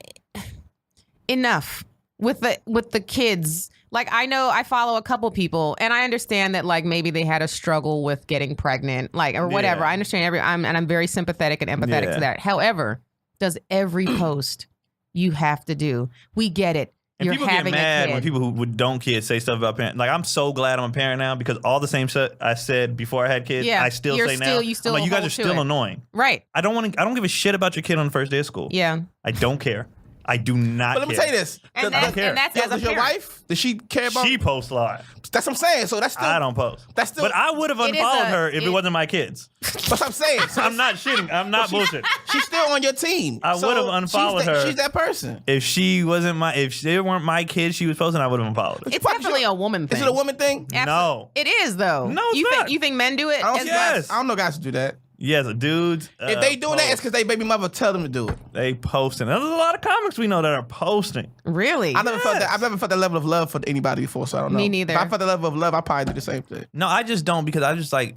enough with the kids. Like, I know I follow a couple people, and I understand that like maybe they had a struggle with getting pregnant, like or whatever. Yeah. I understand I'm very sympathetic and empathetic to that. However, does every post you have to do? We get it. And You're people get having mad a kid. when people who don't kids say stuff about parents. Like, I'm so glad I'm a parent now because all the same shit I said before I had kids, I still say now. You still I'm like, you guys hold are to still it. annoying. Right. I don't give a shit about your kid on the first day of school. Yeah. I don't care. I do not But let me care. tell you this. And I don't care. that's as a Does your parent. wife, does she care about? She posts a lot. That's what I'm saying. So that's still. I don't post. That's still. But I would have It is unfollowed a- her if it wasn't my kids. That's what I'm saying. So I'm not shitting. I'm not bullshit. she's still on your team. I So would've unfollowed her. She's that person. If they weren't my kids she was posting, I would have unfollowed her. It's definitely a woman thing. Is it a woman thing? No. It is though. No, it's you not. think men do it? I don't, as see much? Yes. I don't know guys who do that. Yes, dudes. If they doing that, it's because they baby mother tell them to do it. They posting. There's a lot of comics we know that are posting. Really? I never felt that. I've never felt that level of love for anybody before, so I don't know. Me neither. If I felt that level of love, I probably do the same thing. No, I just don't because I just like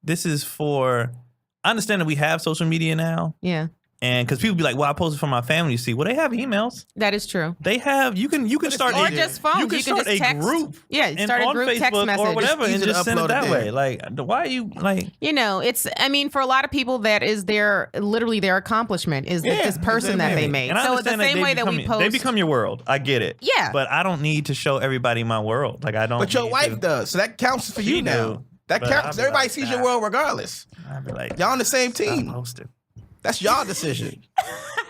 this is for. I understand that we have social media now, Yeah, and because people be like, "Well, I posted for my family." You see, well, they have emails. that is true. They have. You can start Or a, just phones. You can start just a text. group. Yeah, and start a on group Facebook text message. or whatever, It's and easy to just send it upload that it way. there. Like, why are you like? You know, I mean, for a lot of people, that is literally their accomplishment is Yeah, this person that they made. And I So the understand same way that we post. they become your world. I get it. Yeah. But I don't need to show everybody my world. Like I don't. But your need wife to. does, so that counts for She you now. do, That but counts. I'll be Everybody like, sees your nah. world regardless. I'd be like, Y'all on the same stop team. posting. That's y'all decision.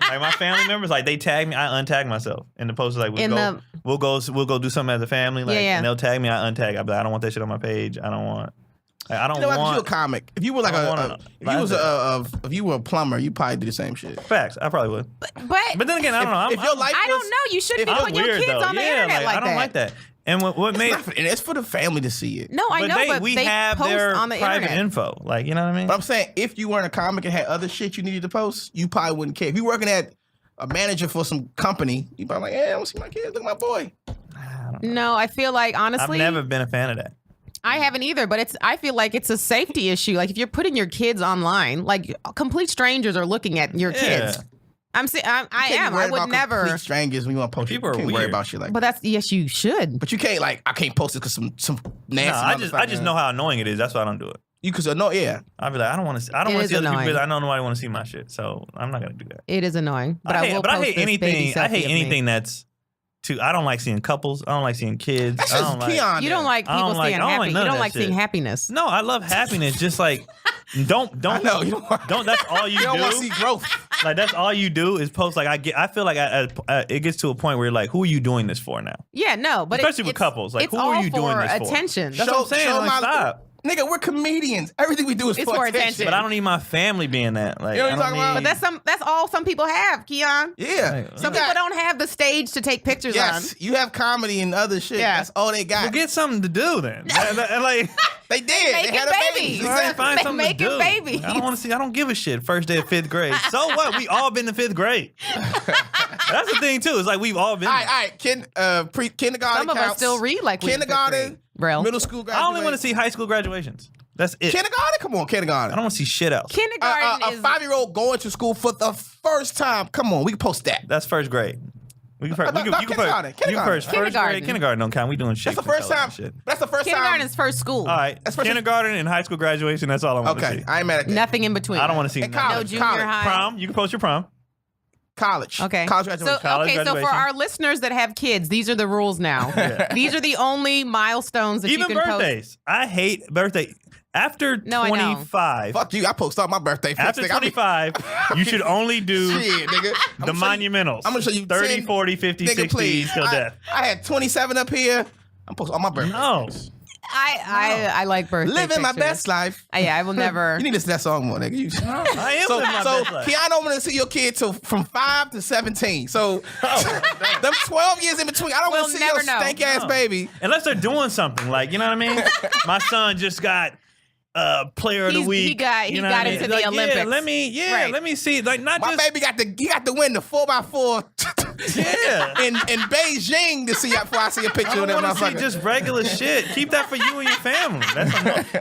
Like my family members, like they tag me, I untag myself in the post. Like we'll go do something as a family, like and they'll tag me, I untag. I be like, I don't want that shit on my page. I don't want. Like, I don't You know, want. if you a comic, if you were like if you were a plumber, you probably do the same shit. Facts. I probably would. but But then again, I don't know. If your life I was, don't know. You shouldn't be I'm putting your weird kids though. on the Yeah, internet like I don't that. like that. And what made it's for the family to see it. No, I know, but we they have post their on the private internet. info. Like you know what I mean? But I'm saying, if you weren't a comic and had other shit you needed to post, you probably wouldn't care. If you were working at a manager for some company, you probably like, yeah, I want to see my kids. Look at my boy. No, I feel like honestly, I've never been a fan of that. I haven't either, but I feel like it's a safety issue. Like if you're putting your kids online, like complete strangers are looking at your kids. I would never. Complete strangers when you want to post. People you are can't worry weird. about shit like But that. yes, you should. But you can't I can't post it because some nasty. No, I just know how annoying it is. That's why I don't do it. You could know, yeah. I'd be like, I don't want to see It other is people annoying. because I know nobody want to see my shit. So I'm not gonna do that. It is annoying, but I will. I post hate this baby anything. I selfie hate of me. anything that's too. I don't like seeing couples. I don't like seeing kids. That's I just don't like. Keon. You don't like I people don't like- seeing I don't like happy. none You of don't that like seeing shit. happiness. No, I love happiness. Just like don't. I know you don't. Don't. That's all you You don't want to do. see growth. Like that's all you do is post. Like I feel like it gets to a point where you're like, who are you doing this for now? Yeah, no, but Especially with couples. Like, it's who are all you doing for this for? attention. That's what I'm saying. Like, stop. Nigga, we're comedians. Everything we do is It's for for attention. attention. But I don't need my family being that. Like, You know what I I'm don't talking about? need- But that's all some people have, Keon. Yeah. Like, Some people don't have the stage to take pictures Yes, you have comedy and other shit. Yeah. That's all they got. Well, get something to do then. Like, They did. Making They had a babies. baby. all right, Exactly. find They something to making do. babies. I don't want to see. I don't give a shit. First day of 5th grade. So what? We all been to 5th grade. That's the thing too. It's like we've all been. All right. Kindergarten Some of counts. us still read like we in fifth kindergarten, grade. Rell. middle school I graduation. only want to see high school graduations. That's it. Kindergarten? Come on, kindergarten. I don't want to see shit else. Kindergarten A is 5-year-old going to school for the first time. Come on, we can post that. That's first grade. We can first. No, You can kindergarten. first grade. Kindergarten. Kindergarten don't count. We doing shit. That's the first time. Shit. That's the first kindergarten time. is first school. All right. That's first- Kindergarten and high school graduation. That's all I want to Okay, see. I ain't mad at that. Nothing in between. I don't want to see And nothing. No college. junior college. high. Prom. You can post your prom. College. Okay. College graduation. So College okay, so for graduation. our listeners that have kids, these are the rules now. These are the only milestones that Even you can post. birthdays. I hate birthday. After No, I know. 25. Fuck you. I post all my birthday. After pics, nigga. I be- 25, you should only do Shit, nigga. the monumentals. I'm gonna show you 30, 10, 40, 50, nigga, 60 please. till death. I had 27 up here. I'm posting all my birthday. No. pictures. I like birthday Living my pictures. best life. Yeah, I will never. You need to listen to that song more, nigga. I am living my best life. Keon don't want to see your kid from 5 to 17. So them 12 years in between, I don't want to see your stank ass baby. Unless they're doing something, like, you know what I mean? My son just got player of the week. He got into the Olympics. Yeah, let me see. Like, not my just baby got to win the 4x4. Yeah. in Beijing to see before I see a picture of that I want to see motherfucker. just regular shit. Keep that for you and your family.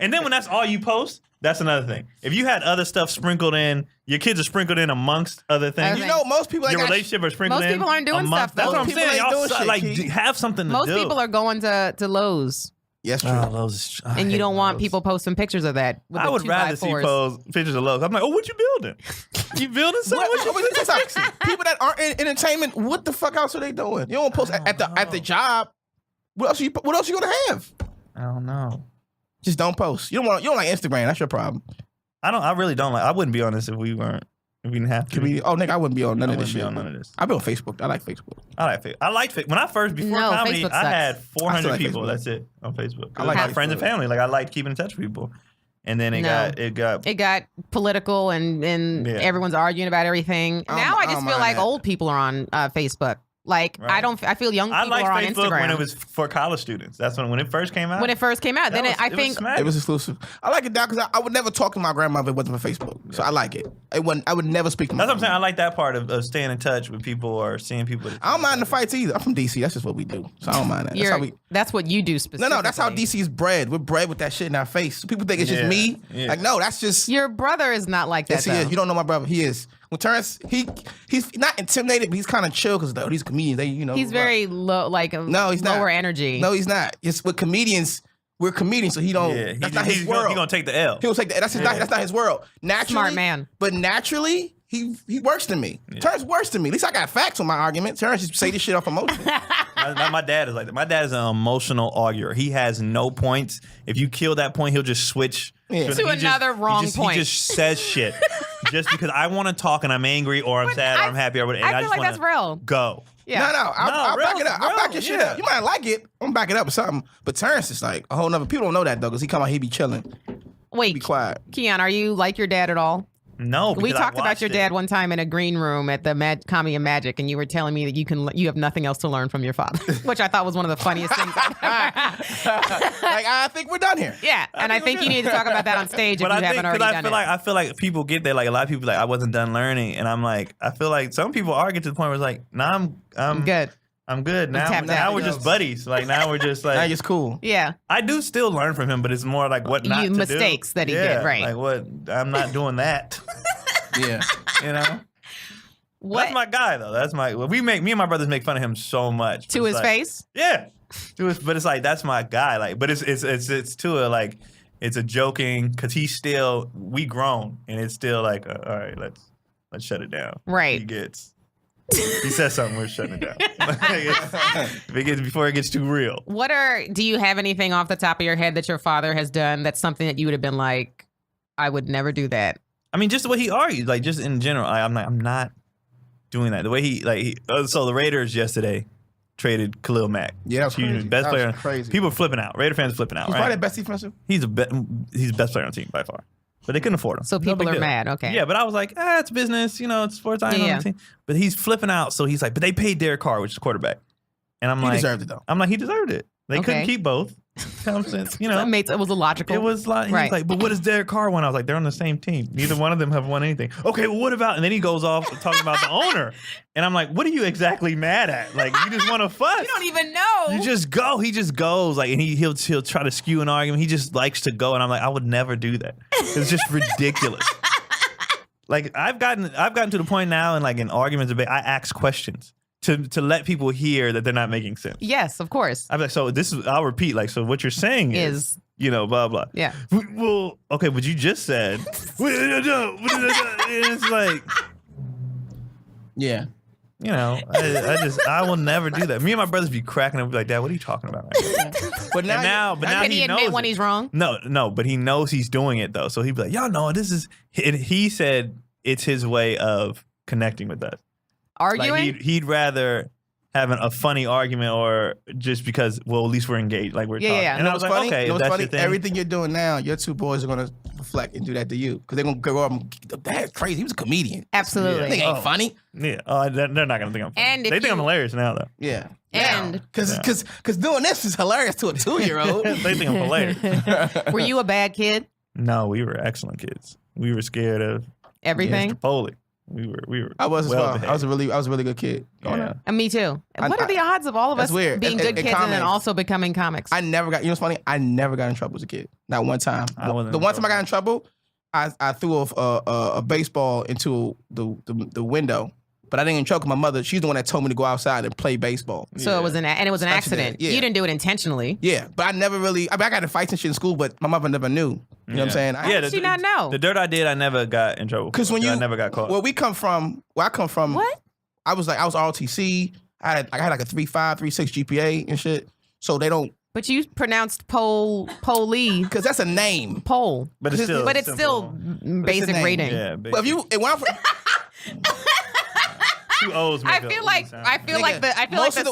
And then when that's all you post, that's another thing. If you had other stuff sprinkled in, your kids are sprinkled in amongst other things. You know, most people your relationship are sprinkled in. Most people aren't doing stuff. That's what I'm saying. Y'all shit, like have something to do. Most people are going to Lowe's. Yes, true. And you don't want people posting pictures of that. With I would rather see pictures of Lowe's. I'm like, oh, what you building? You building something? People that aren't in entertainment, what the fuck else are they doing? You don't post at the job. What else you gonna have? I don't know. Just don't post. You don't like Instagram. That's your problem. I really don't like. I wouldn't be on this if we didn't have to. Nigga, I wouldn't be on none of this shit. None of this. I've been on Facebook. I like Facebook. I like Facebook. When I first before comedy, Facebook I sucks. had 400 like people. Facebook. That's it on Facebook. I like my Facebook. friends and family. Like I like keeping in touch with people. And then it got political and everyone's arguing about everything. Now I just feel like old people are on Facebook. Like right. I feel young people are on Facebook Instagram. when it was for college students. That's when it first came out. When it first came out, then I think it was exclusive. I like it now because I would never talk to my grandmother if it wasn't for Facebook. So I like it. I would never speak to my. That's what I'm saying. I like that part of staying in touch with people or seeing people. I don't mind the fights either. I'm from DC. That's just what we do. So I don't mind that. That's what you do specifically. No, that's how DC is bred. We're bred with that shit in our face. So people think it's just me. Yeah. Like no, that's just your brother is not like that. Yes, he is. You don't know my brother. He is. When Terrence, he's not intimidated, but he's kind of chill because these comedians, he's very low, like no, he's lower not. energy. No, he's not. It's with comedians. We're comedians, so he don't. Yeah, that's not his world. He's gonna take the L. He'll take the. That's not his world. Naturally, smart man. But naturally, he worse than me. Yeah. Terrence worse than me. At least I got facts on my argument. Terrence just say this shit off emotion. my dad is like that. My dad is an emotional arguer. He has no points. If you kill that point, he'll just switch to another wrong point. He just says shit just because I want to talk and I'm angry or I'm sad or I'm happy or whatever. I feel like that's real. Go. Yeah. No, I'll back it up. I'll back your shit up. You might like it. I'm gonna back it up with something. But Terrence is like a whole nother. People don't know that though, because he come out, he be chilling. Wait, be quiet. Keon, are you like your dad at all? No, we talked about your dad one time in a green room at the Comedy and Magic, and you were telling me that you have nothing else to learn from your father, which I thought was one of the funniest things. Like I think we're done here. Yeah, and I think you need to talk about that on stage if you haven't already done it. I feel like people get there. Like a lot of people, like I wasn't done learning, and I'm like, I feel like some people are get to the point where it's like, nah, I'm good. I'm good now. We're just buddies. Like now we're just like now it's cool. Yeah, I do still learn from him, but it's more like what not to mistakes do. That he did. Right. Like what I'm not doing that. Yeah, you know. That's my guy though. That's me and my brothers make fun of him so much to his face. Yeah, but it's like that's my guy. Like, but it's to a like it's a joking because we grown and it's still like all right, let's shut it down. Right. He says something, we're shutting it down. Before it gets too real. Do you have anything off the top of your head that your father has done that's something that you would have been like, I would never do that? I mean, just the way he argued, like just in general, I'm not doing that. The way so the Raiders yesterday traded Khalil Mack. Yeah, that was crazy. Best player. Crazy. People are flipping out. Raider fans are flipping out. He's right? probably the best defensive. He's the best player on the team by far. But they couldn't afford him. So people are mad. Okay. Yeah, but I was like, it's business. It's sports. On the team. But he's flipping out. So he's like, but they paid Derek Carr, which is quarterback. And I'm like, he deserved it though. I'm like, he deserved it. They couldn't keep both. Thompson, it was illogical. It was like, right. Like, but what does Derek Carr win? I was like, they're on the same team. Neither one of them have won anything. Okay, well, what about? And then he goes off talking about the owner, and I'm like, what are you exactly mad at? Like, you just want to fuss. You don't even know. You just go. He just goes. Like, and he'll try to skew an argument. He just likes to go, and I'm like, I would never do that. It's just ridiculous. Like, I've gotten to the point now, and like in arguments, I ask questions. To let people hear that they're not making sense. Yes, of course. I'm like, I'll repeat, like, so what you're saying is blah, blah. Yeah. Well, okay, but you just said, it's like, yeah. I will never do that. Me and my brothers be cracking up like, Dad, what are you talking about right now? But now can he admit when he's wrong? No, but he knows he's doing it though. So he'd be like, y'all know this is, he said it's his way of connecting with us. Arguing? Like he'd rather having a funny argument or just because, well, at least we're engaged, like we're talking. Yeah. And I was like, funny? okay, you know if that's funny? your thing. Everything you're doing now, your two boys are gonna reflect and do that to you because they're gonna grow up and that's crazy. He was a comedian. Absolutely. They ain't funny. Yeah, they're not gonna think I'm funny. And they think I'm hilarious now, though. Yeah. And because doing this is hilarious to a 2-year-old. They think I'm hilarious. were you a bad kid? No, we were excellent kids. We were scared of Everything? Mr. Polee. We were. I was as well. behaved. I was a really good kid. And me too. What are the odds of all of us weird. being good kids and then also becoming comics? I never got. You know what's funny? I never got in trouble as a kid. Not one time. The one time I got in trouble, I threw a baseball into the window. But I didn't even choke my mother. She's the one that told me to go outside and play baseball. So it was an accident. Yeah. You didn't do it intentionally. Yeah, but I never really. I got in fights and shit in school, but my mother never knew. You know what I'm saying? How did she not know? The dirt I did, I never got in trouble. Because I never got caught. Where I come from. What? I was ROTC. I had like a 3.5, 3.6 GPA and shit. So they don't. But you pronounced Polee. Because that's a name. Pole. But it's still basic rating. Yeah, But if you, it went from, two O's. I feel like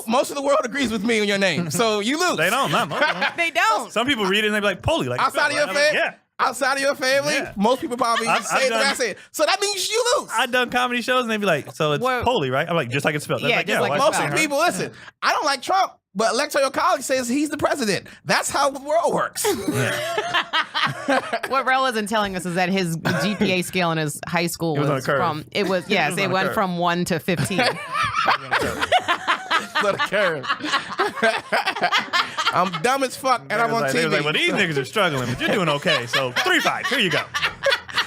most of the world agrees with me on your name, so you lose. They don't. Not most of them. They don't. Some people read it and they be like Polee. Like Outside of your family, yeah. Outside of your family, Yeah. most people probably say the way I say it. So that means you lose. I done comedy shows and they be like, so it's Polee, right? I'm like, just like it's spelled. Yeah, Like, just like why it's is it Most of her? the people, listen, I don't like Trump, but Electoral College says he's the president. That's how the world works. What Rell isn't telling us is that his GPA scale in his high school was on a curve. from it on a went curve. from 1 to 15. Let it curve. I'm dumb as fuck, and I'm on They was TV. like, well, these niggas are struggling, but you're doing okay. So 3.5. Here you go.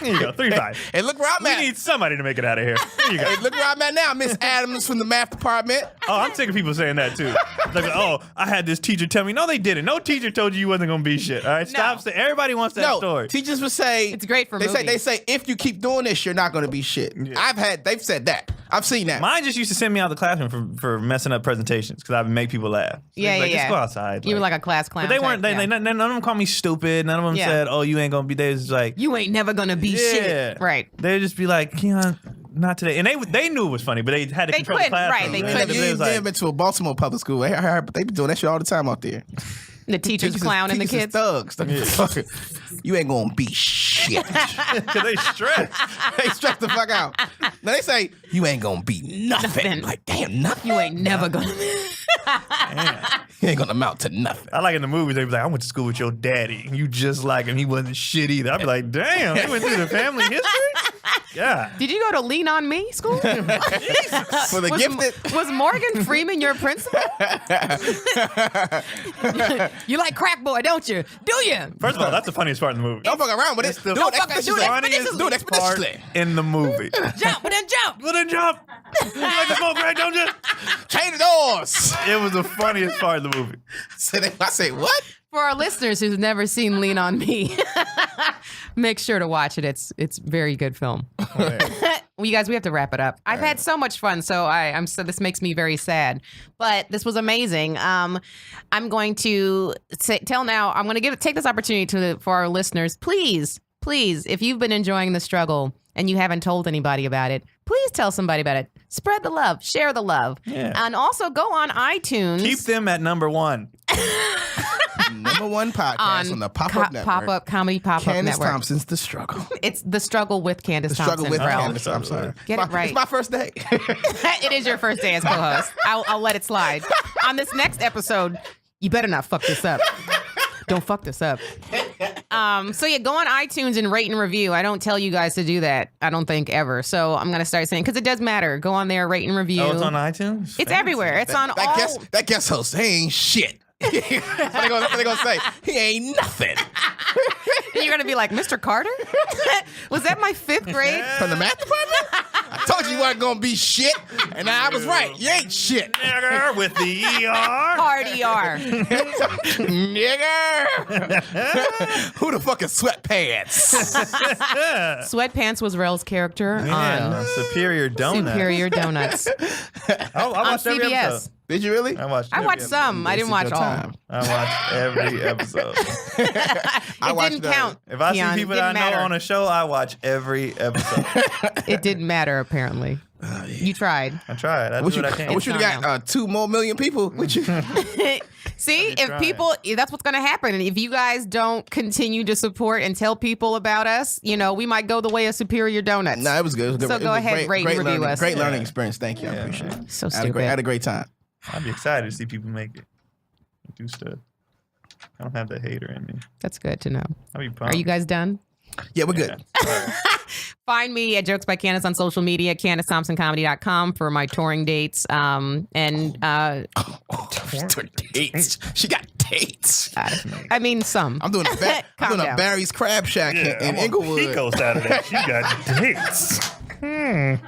Here you go. 3.5. And look where I'm We at. need somebody to make it out of here. Here you go. Hey, look where I'm at now, Miss Adams from the math department. Oh, I'm sick of people saying that too. Like, oh, I had this teacher tell me. No, they didn't. No teacher told you wasn't gonna be shit. All right, stop. No. Everybody wants that story. Teachers would say It's great for they movies. say if you keep doing this, you're not going to be shit. Yeah. They've said that. I've seen that. Mine just used to send me out of the classroom for messing up presentations because I would make people laugh. So Yeah, like, yeah. Just go outside. You were like a class clown. But they weren't. type, None of them called me stupid. None of them Yeah. said, "Oh, you ain't gonna be." They was like, You ain't never gonna be shit. Right. They'd just be like, Keon, not today. And they knew it was funny, but they had to They control the couldn't, right, classroom. they man. couldn't. You They ain't was like, been to a Baltimore public school. But they be doing that shit all the time out there. The teacher's clowning the kids. Thugs. You ain't gonna be shit. Because they stressed. They stress the fuck out. Now they say you ain't gonna be nothing. Nothing. Like damn, nothing. You ain't never gonna. You ain't gonna amount to nothing. I like in the movies, they be like, I went to school with your daddy. And you just like him. He wasn't shit either. I'd be like, damn, they went through the family history? Yeah. Did you go to Lean On Me school? For the gifted. Was Morgan Freeman your principal? You like crack boy, don't you? Do you? First of all, that's the funniest part in the movie. Don't fuck around with it. Do Don't it fuck- do expeditiously. it Funniest Do it expeditiously. part in the movie. Jump, but then jump. Well, then jump. You like to smoke crack, don't you? Chain the doors. It was the funniest part of the movie. I say what? For our listeners who've never seen Lean On Me, make sure to watch it. It's very good film. Well, you guys, we have to wrap it up. I've had so much fun, so I'm so this makes me very sad. But this was amazing. I'm going to I'm going to take this opportunity for our listeners. Please, if you've been enjoying the struggle and you haven't told anybody about it, please tell somebody about it. Spread the love, share the love, and also go on iTunes. Keep them at number one. Number one podcast on the Pop-Up Network. Comedy Pop-Up Candice Network. Thompson's The Struggle. It's The Struggle with Candice The Struggle Thompson. with Rell. Candice. I'm sorry. Get it right. It's my first day. It is your first day as co-host. I'll let it slide. On this next episode, you better not fuck this up. Don't fuck this up. So yeah, go on iTunes and rate and review. I don't tell you guys to do that. I don't think ever. So I'm gonna start saying because it does matter. Go on there, rate and review. Oh, it's on iTunes? It's everywhere. It's on all. That guest host, he ain't shit. That's what they gonna say. He ain't nothing. You're gonna be like, Mr. Carter? Was that my 5th grade? From the math department? I told you wasn't gonna be shit, and I was right. You ain't shit. Nigger with the ER. Hard ER. Nigger. Who the fuck is Sweatpants? Sweatpants was Rell's character on Superior Donuts. Superior Donuts I on watched every CBS. episode. Did you really? I watched some. I didn't watch all. I watched every episode. It didn't count. If I Keon. see people Didn't that I know matter. on a show, I watch every episode. It didn't matter, apparently. You tried. I tried. I wish you got 2 more million people with you. See, if people, that's what's going to happen. And if you guys don't continue to support and tell people about us, we might go the way of Superior Donuts. No, it was good. So go ahead, rate and review us. Great learning experience. Thank you. I appreciate it. So stupid. I had a great time. I'd be excited to see people make it. Do stuff. I don't have that hater in me. That's good to know. I'll be pumped. Are you guys done? Yeah, we're good. Find me at Jokes by Candice on social media, CandiceThompsonComedy.com for my touring dates. Dates. She got dates. I mean, some. I'm doing a Barry's Crab Shack in Inglewood. Pico Saturday. She got dates. I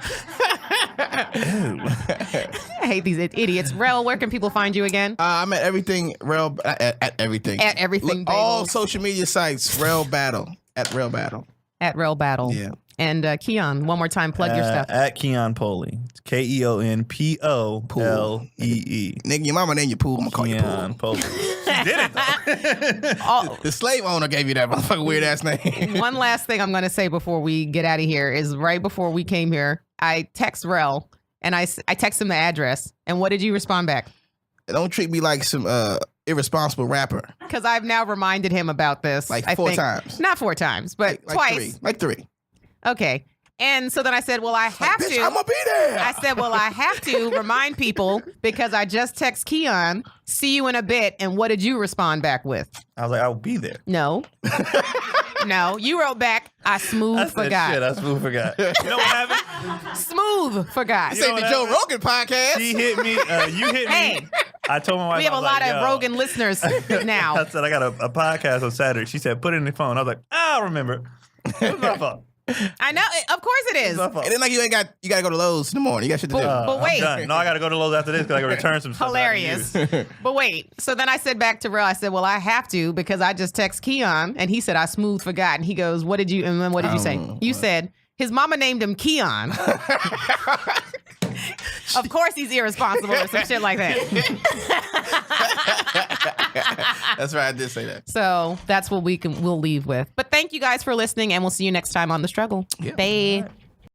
hate these idiots. Rell, where can people find you again? I'm at everything, Rell, at everything. At everything. All social media sites, Rell Battle. At Rell Battle. At Rell Battle. Yeah. And Keon, one more time, plug your stuff. At Keon Polee. KeonPolee. Nigga, your mama named you Pool. I'm going to call you Pool. Polee. She did it, though. The slave owner gave you that motherfucking weird ass name. One last thing I'm going to say before we get out of here is right before we came here, I text Rell and I text him the address. And what did you respond back? Don't treat me like some irresponsible rapper. Because I've now reminded him about this. Like 4 times. Not 4 times, but twice. Like 3. Okay. And so then I said, well, I have to. I'm going to be there. I said, well, I have to remind people because I just text Keon, see you in a bit. And what did you respond back with? I was like, I'll be there. No. No, you wrote back, I forgot. Shit, I smooth forgot. You know what happened? Smooth forgot. This ain't the Joe Rogan podcast. She hit me. You hit me. I told my wife. We have a lot of Rogan listeners now. I said, I got a podcast on Saturday. She said, put it in the phone. I was like, I'll remember. It was my fault. I know. Of course it is. And then you got to go to Lowe's in the morning. You got shit to do. But wait. No, I got to go to Lowe's after this because I got to return some stuff. Hilarious. But wait. So then I said back to Rell, I said, well, I have to because I just text Keon and he said, I smooth forgot. And he goes, what did you say? You said, his mama named him Keon. Of course he's irresponsible or some shit like that. That's right. I did say that. So that's what we'll leave with. But thank you guys for listening and we'll see you next time on The Struggle. Yeah. Bye.